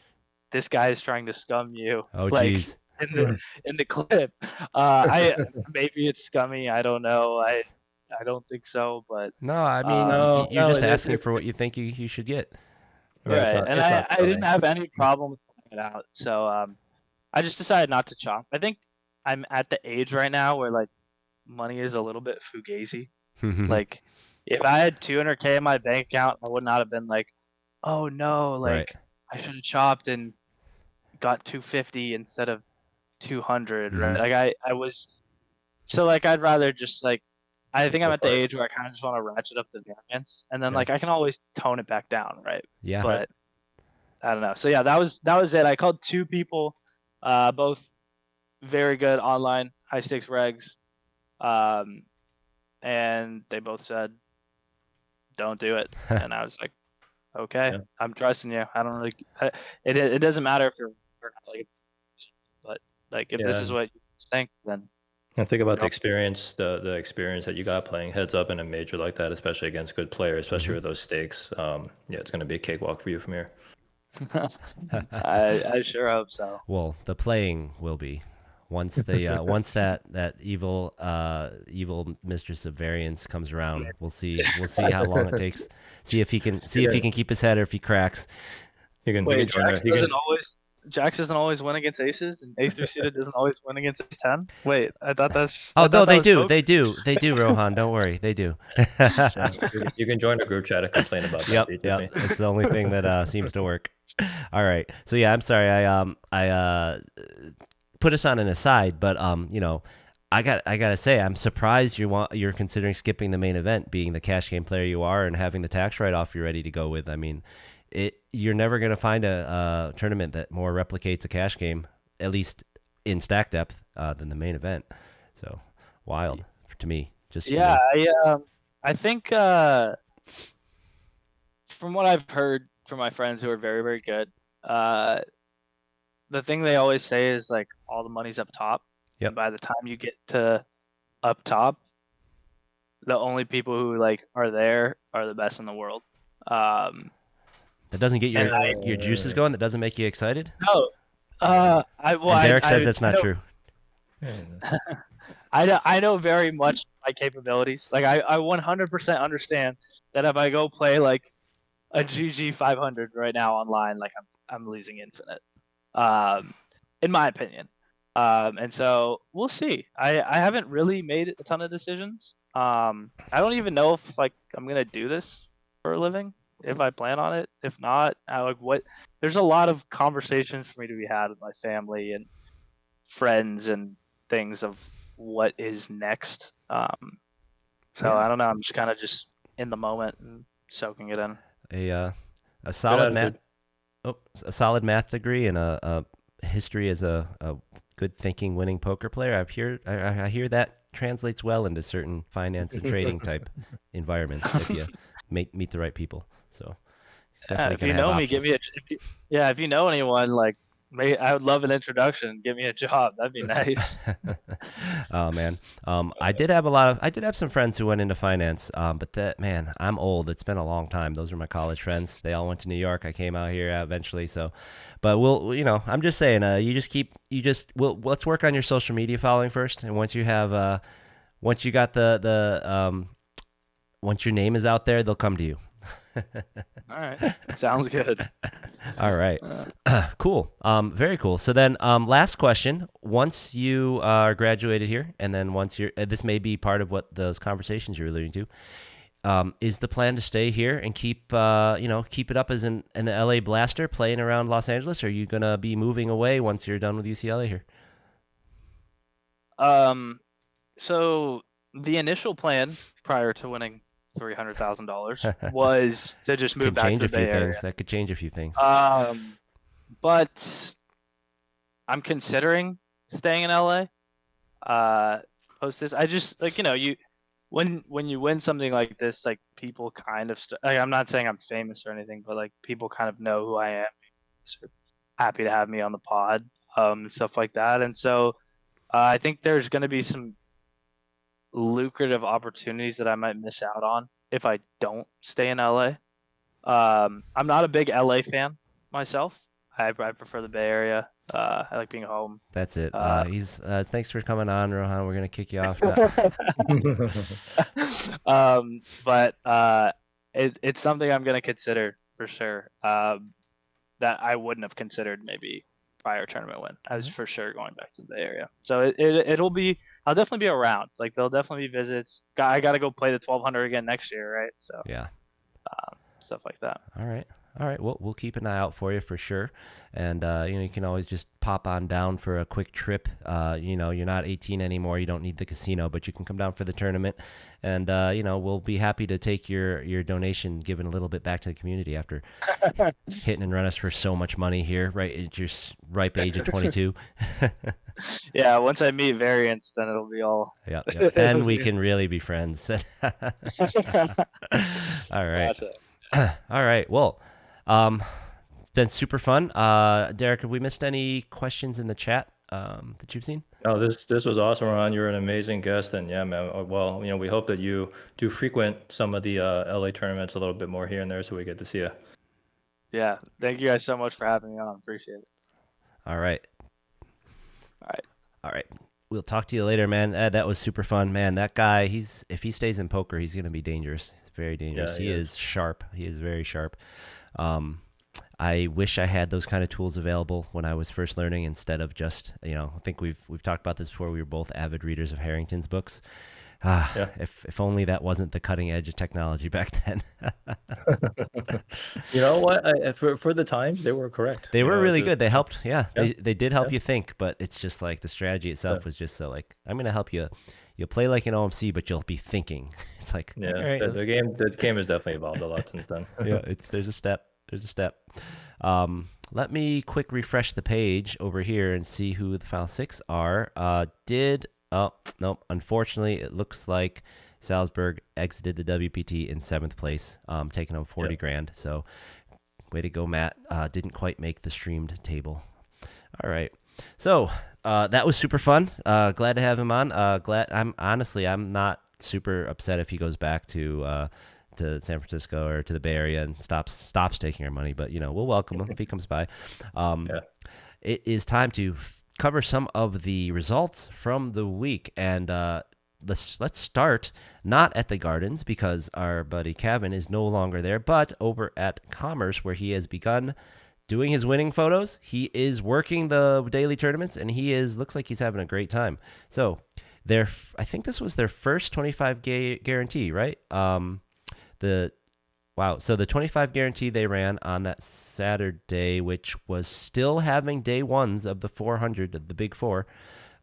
C: this guy is trying to scum you.
A: Oh,
C: like,
A: geez.
C: In the clip. Maybe it's scummy. I don't know. I don't think so, but
A: no, I mean you're just asking for what you think you should get.
C: Right, and I didn't have any problem with playing it out, so I just decided not to chop. I think I'm at the age right now where like money is a little bit fugazi. Like if I had 200K in my bank account, I would not have been like, oh no, like
A: right.
C: I should have chopped and got 250 instead of 200, right? Like I was, so like I'd rather just like, I think I'm at the age where I kind of just want to ratchet up the variance, and then like I can always tone it back down, right?
A: Yeah.
C: But I don't know. So yeah, that was it. I called 2 people, both very good online high stakes regs, and they both said, "Don't do it." And I was like, "Okay, I'm trusting you. I don't really. It doesn't matter if you're like, Like, if this is what you think, then
B: And think about the experience, the experience that you got playing heads up in a major like that, especially against good players, especially with those stakes. It's going to be a cakewalk for you from here.
C: I sure hope so.
A: Well, the playing will be once that evil mistress of variance comes around. We'll see how long it takes. See if he can keep his head or if he cracks.
C: Wait, Jax doesn't always win against aces, and ace 3 suited doesn't always win against ace 10. Wait, I thought that's.
A: Oh no, they do, Rohan. Don't worry, they do.
B: You can join a group chat and complain about that.
A: Yep. It's the only thing that seems to work. All right, so yeah, I'm sorry, I put us on an aside, but I gotta say, I'm surprised you're considering skipping the main event, being the cash game player you are, and having the tax write-off you're ready to go with. I mean, you're never going to find a tournament that more replicates a cash game, at least in stack depth, than the main event. So wild to me.
C: I think from what I've heard from my friends who are very, very good, the thing they always say is like all the money's up top.
A: Yep.
C: And by the time you get to up top, the only people who like are there are the best in the world.
A: That doesn't get your juices going. That doesn't make you excited.
C: No,
A: Derek says that's not true.
C: I know very much my capabilities. Like I 100% understand that if I go play like a GG 500 right now online, like I'm losing infinite, in my opinion. And so we'll see. I haven't really made a ton of decisions. I don't even know if like I'm gonna do this for a living. If I plan on it, if not, there's a lot of conversations for me to be had with my family and friends and things of what is next. So I don't know. I'm just kind of just in the moment and soaking it in.
A: A solid math degree and a history as a good thinking, winning poker player. I hear that translates well into certain finance and trading type environments if you meet the right people. So
C: if you know me, if you know anyone, like I would love an introduction. Give me a job. That'd be nice.
A: Oh man, I did have some friends who went into finance, but I'm old. It's been a long time. Those are my college friends. They all went to New York. I came out here eventually. So, but I'm just saying, let's work on your social media following first, and once you have, once you got once your name is out there, they'll come to you.
C: All right. Sounds good.
A: All right. Cool. Very cool. So then last question. Once you are graduated here, and then once this may be part of what those conversations you're alluding to, is the plan to stay here and keep it up as an LA blaster playing around Los Angeles? Or are you going to be moving away once you're done with UCLA here?
C: So the initial plan prior to winning $300,000 was to just move back to the Bay Area.
A: That could change a few things.
C: But I'm considering staying in LA. Post this, I just when you win something like this, like people kind of I'm not saying I'm famous or anything, but like people kind of know who I am. So happy to have me on the pod, stuff like that, and so I think there's going to be some lucrative opportunities that I might miss out on if I don't stay in LA. I'm not a big LA fan myself. I prefer the Bay Area. I like being home.
A: That's it. Thanks for coming on, Rohan. We're gonna kick you off now.
C: But it's something I'm gonna consider for sure. That I wouldn't have considered maybe prior tournament win. I was for sure going back to the Bay Area. So it'll be. I'll definitely be around. Like there'll definitely be visits. I got to go play the 1200 again next year, right? So
A: yeah,
C: stuff like that.
A: All right. Well, we'll keep an eye out for you for sure. And you can always just pop on down for a quick trip. You're not 18 anymore. You don't need the casino, but you can come down for the tournament. And we'll be happy to take your donation, giving a little bit back to the community after hitting and run us for so much money here, right at your ripe age of 22.
C: Yeah, once I meet Variance, then it'll be all.
A: Yeah. Then we can really be friends. All right.
C: Gotcha.
A: All right. Well, it's been super fun. Derek, have we missed any questions in the chat that you've seen?
B: No, this was awesome, Ron. You're an amazing guest, and yeah, man. Well, we hope that you do frequent some of the LA tournaments a little bit more here and there, so we get to see you.
C: Yeah, thank you guys so much for having me on. Appreciate it.
A: All right.
C: All right.
A: We'll talk to you later, man. That was super fun, man. That guy, if he stays in poker, he's gonna be dangerous. He's very dangerous.
B: Yeah,
A: he is sharp. He is very sharp. I wish I had those kind of tools available when I was first learning, instead of just, I think we've talked about this before. We were both avid readers of Harrington's books.
B: Yeah.
A: If only that wasn't the cutting edge of technology back then.
B: You know what? For the times, they were correct.
A: They were really good. They helped.
B: Yeah.
A: They did help you think, but it's just like the strategy itself was just so like, I'm going to help you. You'll play like an OMC, but you'll be thinking. It's like,
B: Yeah,
A: all right,
B: the game has definitely evolved a lot since then.
A: yeah, there's a step. Let me quick refresh the page over here and see who the final six are. Nope. Unfortunately, it looks like Salzburg exited the WPT in 7th place, taking home 40 grand. So, way to go, Matt. Didn't quite make the streamed table. All right. So, that was super fun. Glad to have him on. I'm not super upset if he goes back to San Francisco or to the Bay Area and stops taking our money, but we'll welcome him if he comes by. It is time to cover some of the results from the week, and let's start not at the Gardens, because our buddy Kevin is no longer there, but over at Commerce, where he has begun doing his winning photos. He is working the daily tournaments, and looks like he's having a great time. So I think this was their first 25 guarantee, right? So the 25 guarantee they ran on that Saturday, which was still having day ones of the 400, of the big four,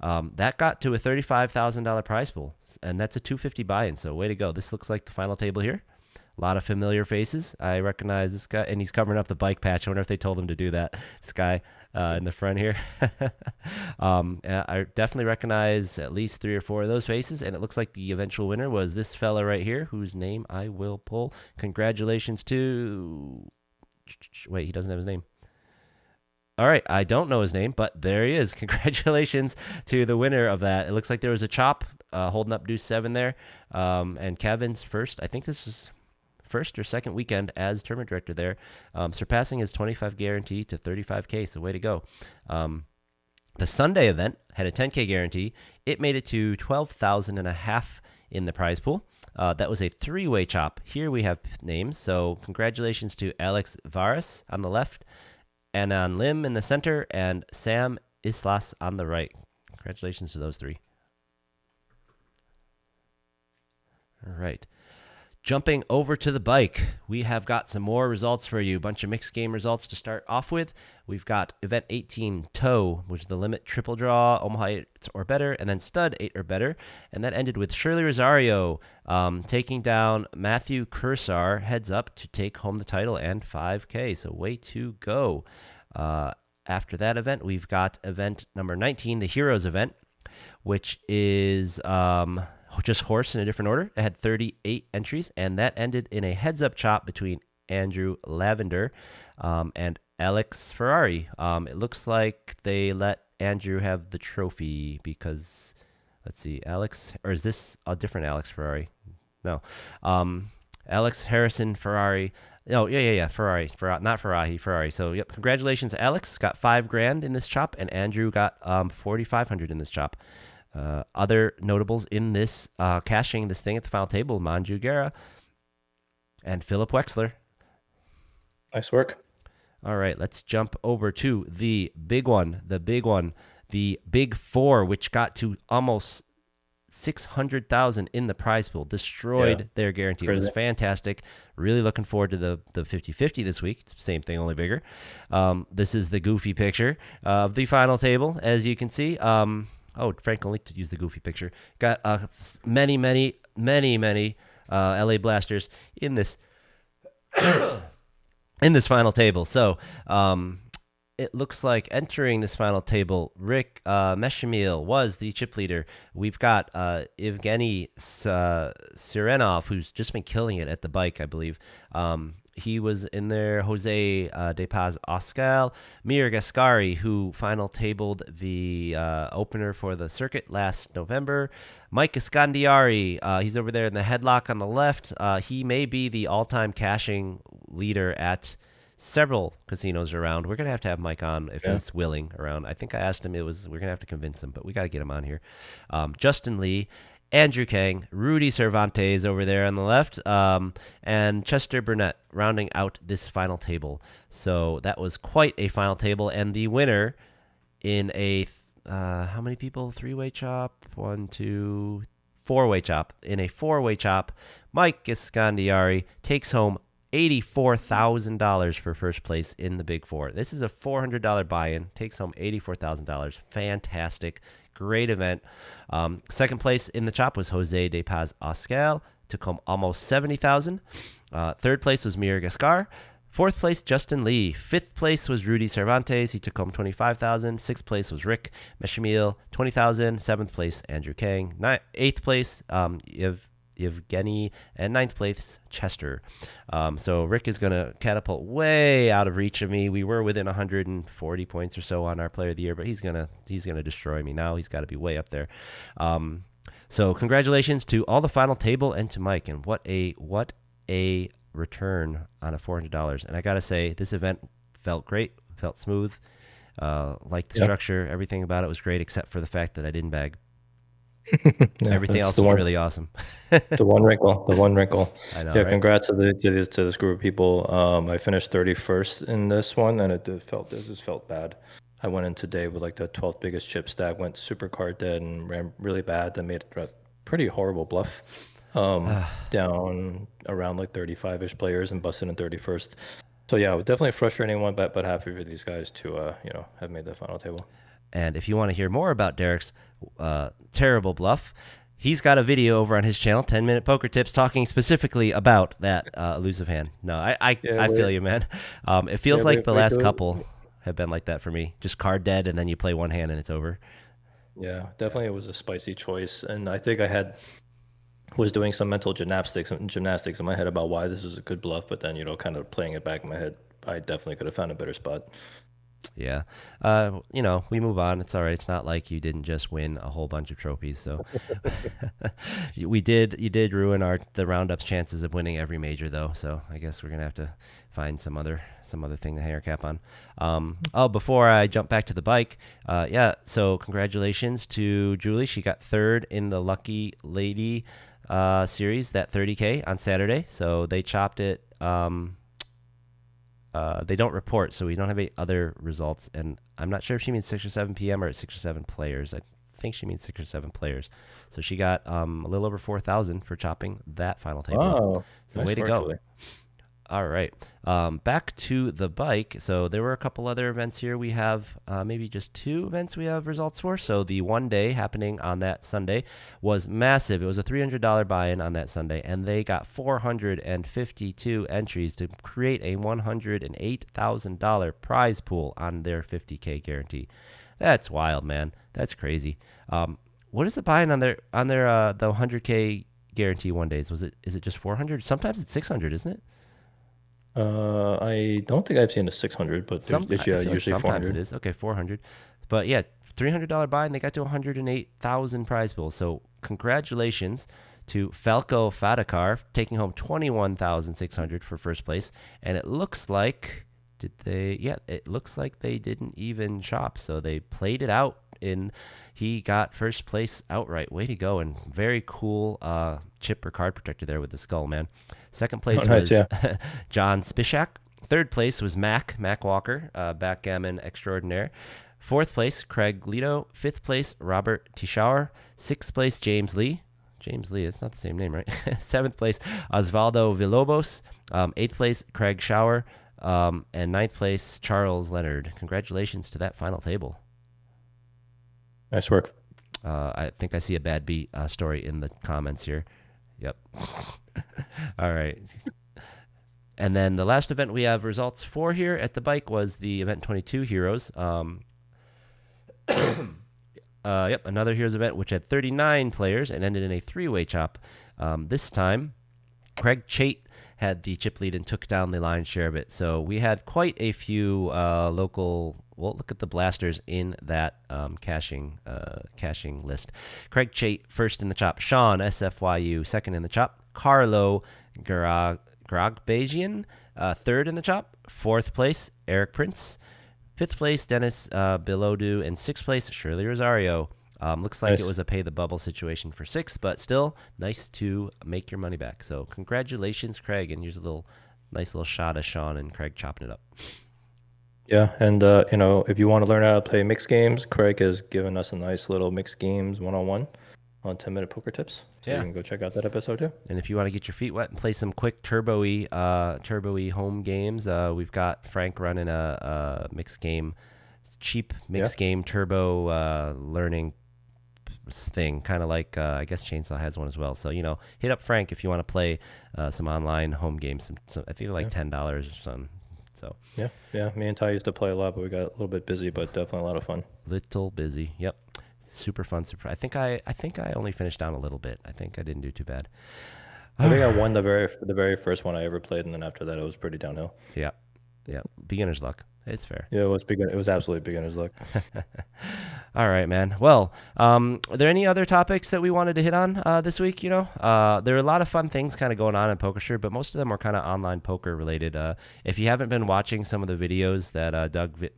A: that got to a $35,000 prize pool, and that's a 250 buy-in. So way to go. This looks like the final table here. A lot of familiar faces. I recognize this guy, and he's covering up the bike patch. I wonder if they told him to do that. This guy in the front here. I definitely recognize at least 3 or 4 of those faces, and it looks like the eventual winner was this fella right here, whose name I will pull. Congratulations to... Wait, he doesn't have his name. All right, I don't know his name, but there he is. Congratulations to the winner of that. It looks like there was a chop holding up deuce 7 there, and Kevin's first. I think this is first or second weekend as tournament director there, surpassing his 25 guarantee to 35K. So way to go. The Sunday event had a 10K guarantee. It made it to 12,500 in the prize pool. That was a 3-way chop. Here we have names. So congratulations to Alex Varas on the left, Anan Lim in the center, and Sam Islas on the right. Congratulations to those 3. All right. Jumping over to the bike, we have got some more results for you. A bunch of mixed game results to start off with. We've got Event 18 Toe, which is the limit triple draw, Omaha 8 or better, and then Stud 8 or better. And that ended with Shirley Rosario taking down Matthew Cursar, heads up to take home the title and 5K. So way to go. After that event, we've got event number 19, the Heroes event, which is... just horse in a different order. It had 38 entries, and that ended in a heads-up chop between Andrew Lavender and Alex Ferrari. It looks like they let Andrew have the trophy because, let's see, Alex, or is this a different Alex Ferrari? No. Alex Harrison Ferrari. Oh, yeah. Ferrari, not Ferrari, Ferrari. So, yep, congratulations, Alex. Got 5 grand in this chop, and Andrew got 4,500 in this chop. Other notables in this cashing this thing at the final table: Manju Guerra and Philip Wexler.
B: Nice work.
A: All right, let's jump over to the big one, the big four, which got to almost 600,000 in the prize pool. Destroyed their guarantee. It was fantastic. Really looking forward to the 50-50 this week. It's the same thing, only bigger. This is the goofy picture of the final table, as you can see. Frank only to use the goofy picture. Got many LA Blasters in this in this final table. So it looks like entering this final table, Rick Meshamil was the chip leader. We've got Evgeny Sirenov, who's just been killing it at the bike, I believe. He was in there. Jose De Paz Oscal, Mir Gascari, who final tabled the opener for the circuit last November. Mike Iscandiari, he's over there in the headlock on the left. He may be the all-time cashing leader at several casinos around. We're gonna have Mike on if he's willing around. I think I asked him. We're gonna have to convince him, but we got to get him on here. Justin Lee, Andrew Kang, Rudy Cervantes over there on the left, and Chester Burnett rounding out this final table. So that was quite a final table, and the winner in a how many people? 3-way chop? 1, 2, 4-way chop. In a 4-way chop, Mike Iscandiari takes home $84,000 for first place in the Big Four. This is a $400 buy-in. Takes home $84,000. Fantastic. Great event. Second place in the chop was Jose De Paz Oscal. Took home almost $70,000. Third place was Mir Gascar. Fourth place, Justin Lee. Fifth place was Rudy Cervantes. He took home $25,000. Sixth place was Rick Meshamil, $20,000. Seventh place, Andrew Kang. Eighth place, Evgeny, and ninth place, Chester. So Rick is going to catapult way out of reach of me. We were within 140 points or so on our Player of the Year, but he's gonna destroy me now. He's got to be way up there. So congratulations to all the final table and to Mike. And what a return on a $400. And I got to say, this event felt great, felt smooth. Liked the structure, everything about it was great, except for the fact that I didn't bag. Everything else was really awesome.
B: The one wrinkle.
A: I know.
B: Yeah,
A: right?
B: congrats to this group of people. I finished 31st in this one, and it just felt bad. I went in today with like the 12th biggest chip stack, went super card dead, and ran really bad. Then made a pretty horrible bluff. Down around like 35-ish players and busted in 31st. So yeah, definitely a frustrating one, but happy for these guys to have made the final table.
A: And if you want to hear more about Derek's terrible bluff, he's got a video over on his channel, 10-Minute Poker Tips, talking specifically about that elusive hand. No, I feel you, man. It feels like the last couple have been like that for me. Just card dead, and then you play one hand and it's over.
B: Yeah, definitely it was a spicy choice. And I think I was doing some mental gymnastics in my head about why this was a good bluff, but then, kind of playing it back in my head, I definitely could have found a better spot.
A: Yeah. We move on. It's all right. It's not like you didn't just win a whole bunch of trophies. So you did ruin the Roundup's chances of winning every major though. So I guess we're going to have to find some other thing to hang our cap on. Before I jump back to the bike, so congratulations to Julie. She got third in the Lucky Lady series, that 30K on Saturday. So they chopped it. They don't report, so we don't have any other results. And I'm not sure if she means 6 or 7 p.m. or 6 or 7 players. I think she means 6 or 7 players. So she got a little over 4,000 for chopping that final table.
B: Wow.
A: So
B: nice
A: way to
B: work,
A: go.
B: Julie.
A: All right. Back to the bike. So there were a couple other events here. We have maybe just 2 events we have results for. So the one day happening on that Sunday was massive. It was a $300 buy-in on that Sunday, and they got 452 entries to create a $108,000 prize pool on their 50K guarantee. That's wild, man. That's crazy. What is the buy-in on their the 100K guarantee one days? Is it just 400? Sometimes it's 600, isn't it?
B: I don't think I've seen a 600, but it's usually
A: like sometimes
B: 400.
A: it is. Okay, 400. But yeah, $300 buy, and they got to 108,000 prize pool. So congratulations to Falco Fadakar taking home 21,600 for first place. And it looks like it looks like they didn't even chop. So they played it out he got first place outright. Way to go. And very cool chip or card protector there with the skull, man. Second place was John Spishak. Third place was Mac Walker, backgammon extraordinaire. Fourth place, Craig Lito. Fifth place, Robert Tischauer. Sixth place, James Lee. It's not the same name, right? Seventh place, Osvaldo Villalobos. Eighth place, Craig Schauer. And ninth place, Charles Leonard. Congratulations to that final table.
B: Nice work.
A: I think I see a bad beat story in the comments here. Yep. All right. And then the last event we have results for here at the bike was the event 22 Heroes. Yep, another Heroes event which had 39 players and ended in a three-way chop. This time, Craig Chait had the chip lead and took down the lion's share of it. So we had quite a few local. Well, look at the blasters in that caching list. Craig Chait first in the chop. Sean SFYU second in the chop. Carlo Grogbajian third in the chop. Fourth place Eric Prince. Fifth place Dennis Bilodu, and sixth place Shirley Rosario. Looks like
B: Nice.
A: it was a pay the bubble situation for sixth, but still nice to make your money back. So congratulations, Craig, and here's a nice little shot of Sean and Craig chopping it up.
B: Yeah, and if you want to learn how to play mixed games, Craig has given us a nice little mixed games 101 on 10-minute poker tips. So
A: Yeah.
B: you can go check out that episode too.
A: And if you want to get your feet wet and play some quick turbo-y home games, we've got Frank running a mixed game, cheap mixed game turbo learning thing, kind of like I guess Chainsaw has one as well. So hit up Frank if you want to play some online home games. Some I think they're like $10 or something. So
B: Yeah. Me and Ty used to play a lot, but we got a little bit busy, but definitely a lot of fun.
A: little busy. Yep, super fun. I think I only finished down a little bit. I think I didn't do too bad.
B: I think I won the very first one I ever played, and then after that it was pretty downhill.
A: Yeah, beginner's luck. It's fair.
B: Yeah, it was absolutely beginner's luck.
A: All right, man. Well, are there any other topics that we wanted to hit on this week? There are a lot of fun things kind of going on in PokerStreet, but most of them are kind of online poker related. If you haven't been watching some of the videos that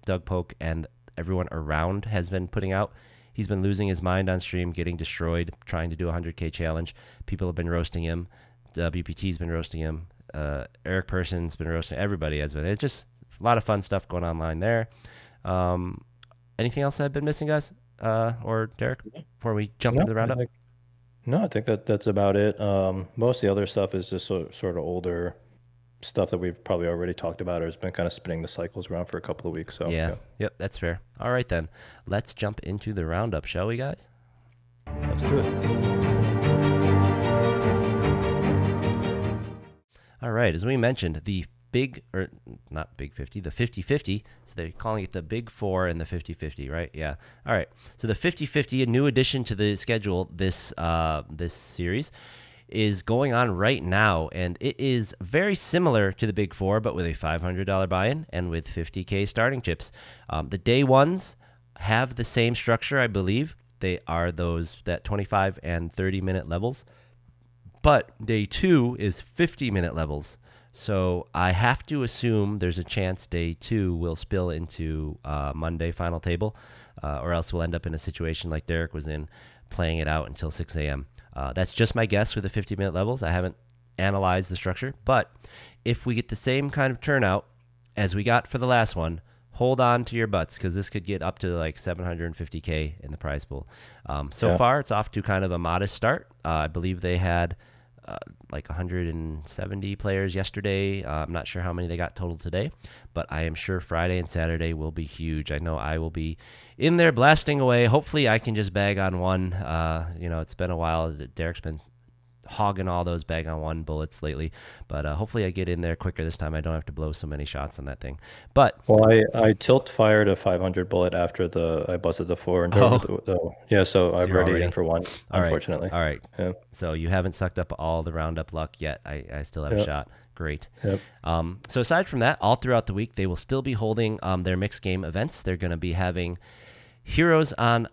A: Doug Poke and everyone around has been putting out, he's been losing his mind on stream, getting destroyed, trying to do a 100K challenge. People have been roasting him. WPT's been roasting him. Eric Person's been roasting. Everybody has been. It's just a lot of fun stuff going online there. Anything else I've been missing, guys? Or Derek, before we jump into the roundup?
B: I think that's about it. Most of the other stuff is just sort of older stuff that we've probably already talked about or has been kind of spinning the cycles around for a couple of weeks. So
A: Yeah. Yep, that's fair. All right, then. Let's jump into the roundup, shall we, guys?
B: Let's do it.
A: All right, as we mentioned, the not big 50, the 50-50. So they're calling it the big four and the 50-50, right? Yeah. All right. So the 50-50, a new addition to the schedule this series, is going on right now, and it is very similar to the big four, but with a $500 buy-in and with 50K starting chips. The day ones have the same structure, I believe. They are that 25 and 30-minute levels, but day two is 50-minute levels. So I have to assume there's a chance day two will spill into Monday final table, or else we'll end up in a situation like Derek was in, playing it out until 6 a.m. That's just my guess with the 50-minute levels. I haven't analyzed the structure, but if we get the same kind of turnout as we got for the last one, hold on to your butts, because this could get up to like 750K in the prize pool. So far, it's off to kind of a modest start. I believe they had like 170 players yesterday. I'm not sure how many they got total today, but I am sure Friday and Saturday will be huge. I know I will be in there blasting away. Hopefully I can just bag on one. It's been a while. Derek's been hogging all those bag on one bullets lately, but hopefully I get in there quicker this time. I don't have to blow so many shots on that thing. But
B: I tilt fired a 500 bullet after I busted the four and so I'm already in for one, unfortunately.
A: All right.
B: Yeah.
A: So you haven't sucked up all the roundup luck yet. I still have a shot. Great.
B: Yep.
A: So aside from that, all throughout the week, they will still be holding their mixed game events. They're going to be having Heroes on,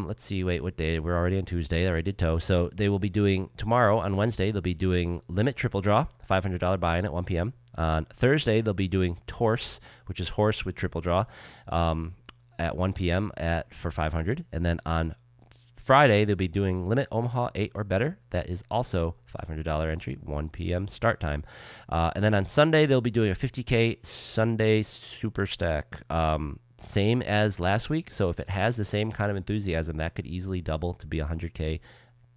A: let's see, what day? We're already on Tuesday. I already did toe. So they will be doing, tomorrow on Wednesday, they'll be doing Limit Triple Draw, $500 buy-in at 1 p.m. On Thursday, they'll be doing Torse, which is horse with triple draw, at 1 p.m. for 500. And then on Friday, they'll be doing Limit Omaha 8 or better. That is also $500 entry, 1 p.m. start time. And then on Sunday, they'll be doing a 50K Sunday Super Stack. Same as last week, so if it has the same kind of enthusiasm, that could easily double to be a 100K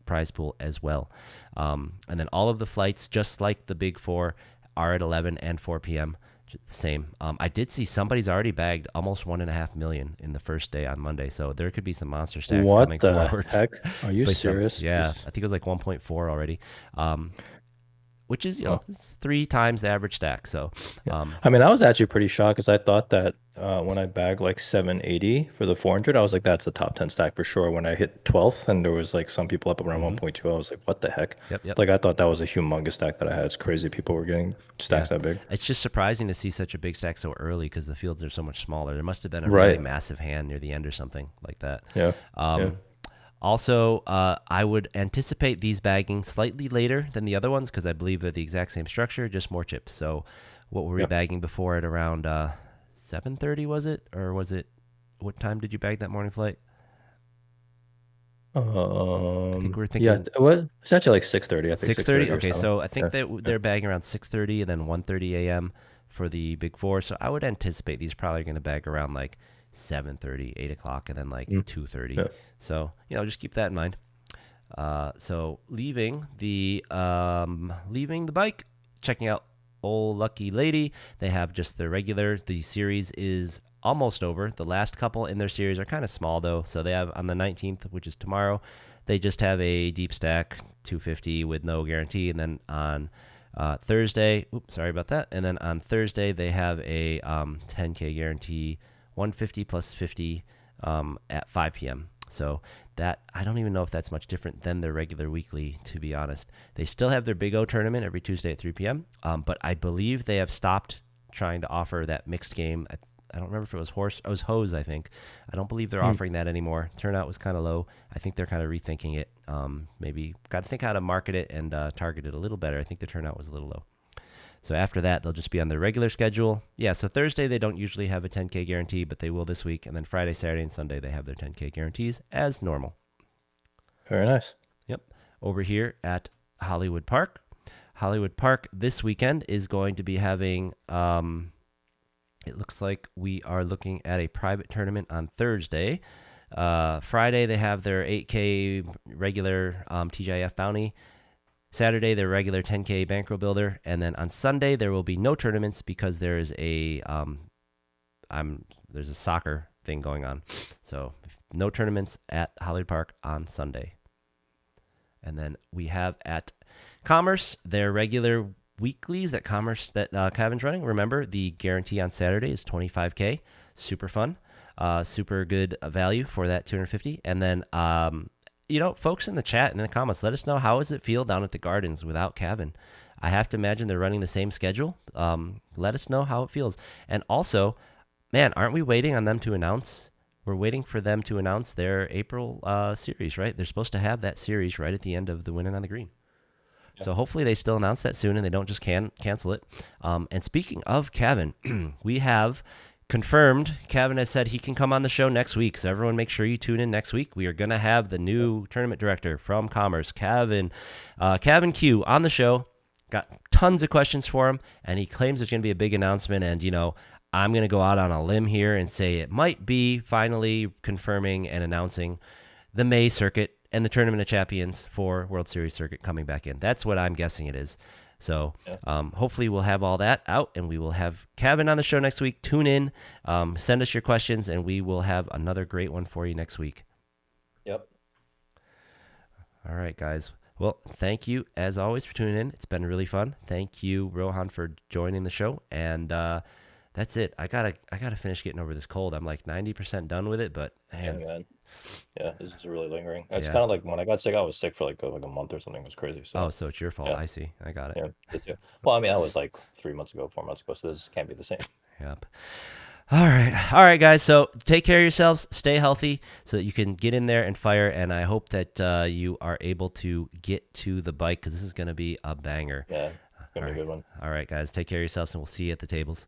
A: prize pool as well. And then all of the flights, just like the big four, are at 11 and 4 p.m. The same. I did see somebody's already bagged almost $1.5 million in the first day on Monday, so there could be some monster stacks coming forwards.
B: What the heck? Are you serious?
A: Yeah, I think it was like 1.4 already. which is, it's 3 times the average stack. So,
B: I mean, I was actually pretty shocked because I thought that when I bagged like 780 for the 400, I was like, that's a top 10 stack for sure. When I hit 12th and there was like some people up around 1.2, I was like, what the heck?
A: Yep.
B: Like, I thought that was a humongous stack that I had. It's crazy people were getting stacks that big.
A: It's just surprising to see such a big stack so early because the fields are so much smaller. There must have been a really massive hand near the end or something like that.
B: Yeah.
A: Also, I would anticipate these bagging slightly later than the other ones because I believe they're the exact same structure, just more chips. So what were we bagging before at around 7:30, was it? Or was it, what time did you bag that morning flight?
B: I
A: think we're thinking.
B: Yeah, it was actually like 6:30. I think
A: 6:30. Okay, so I think they're bagging around 6:30 and then 1:30 a.m. for the Big Four. So I would anticipate these probably going to bag around like 7:30, 8 o'clock, and then like 2:30. Yeah. So just keep that in mind. So leaving the bike, checking out Old Lucky Lady. They have just the regular. The series is almost over. The last couple in their series are kind of small though. So they have on the 19th, which is tomorrow, they just have a deep stack 250 with no guarantee, and then on Thursday, sorry about that. And then on Thursday they have a 10K guarantee 150 plus 50 at 5 p.m. So that, I don't even know if that's much different than their regular weekly, to be honest. They still have their Big O tournament every Tuesday at 3 p.m., but I believe they have stopped trying to offer that mixed game. I don't remember if it was hose, I think. I don't believe they're offering that anymore. Turnout was kind of low. I think they're kind of rethinking it. Maybe got to think how to market it and target it a little better. I think the turnout was a little low. So after that, they'll just be on their regular schedule. Yeah, so Thursday, they don't usually have a 10K guarantee, but they will this week. And then Friday, Saturday, and Sunday, they have their 10K guarantees as normal.
B: Very nice.
A: Yep. Over here at Hollywood Park. Hollywood Park this weekend is going to be having, it looks like we are looking at a private tournament on Thursday. Friday, they have their 8K regular TGIF bounty. Saturday, their regular 10K bankroll builder, and then on Sunday there will be no tournaments because there is there's a soccer thing going on, so no tournaments at Hollywood Park on Sunday. And then we have at Commerce their regular weeklies that Kevin's running. Remember, the guarantee on Saturday is 25K, super fun, super good value for that 250, and then folks in the chat and in the comments, let us know how does it feel down at the Gardens without Kevin. I have to imagine they're running the same schedule. Let us know how it feels. And also, man, aren't we waiting on them to announce? We're waiting for them to announce their April series, right? They're supposed to have that series right at the end of the Winning on the Green. Yeah. So hopefully they still announce that soon and they don't just cancel it. And speaking of Kevin, we have confirmed, Kevin has said he can come on the show next week, so everyone make sure you tune in next week. We are going to have the new tournament director from Commerce, Kevin Q, on the show. Got tons of questions for him, and he claims it's going to be a big announcement, and, I'm going to go out on a limb here and say it might be finally confirming and announcing the May circuit and the Tournament of Champions for World Series circuit coming back in. That's what I'm guessing it is. So hopefully we'll have all that out, and we will have Kevin on the show next week. Tune in, send us your questions, and we will have another great one for you next week.
B: Yep.
A: All right, guys. Well, thank you, as always, for tuning in. It's been really fun. Thank you, Rohan, for joining the show. And that's it. I gotta finish getting over this cold. I'm like 90% done with it, but man.
B: Yeah, this is really lingering. It's kind of like when I got sick, I was sick for like a month or something. It was crazy. So.
A: So it's your fault. I see. I got it.
B: Yeah. Well, I mean, I was like 4 months ago, so this can't be the same.
A: Yep. All right, guys. So take care of yourselves. Stay healthy so that you can get in there and fire. And I hope that you are able to get to the bike because this is going to be a banger.
B: Yeah, it's going to be a good one.
A: All right, guys. Take care of yourselves, and we'll see you at the tables.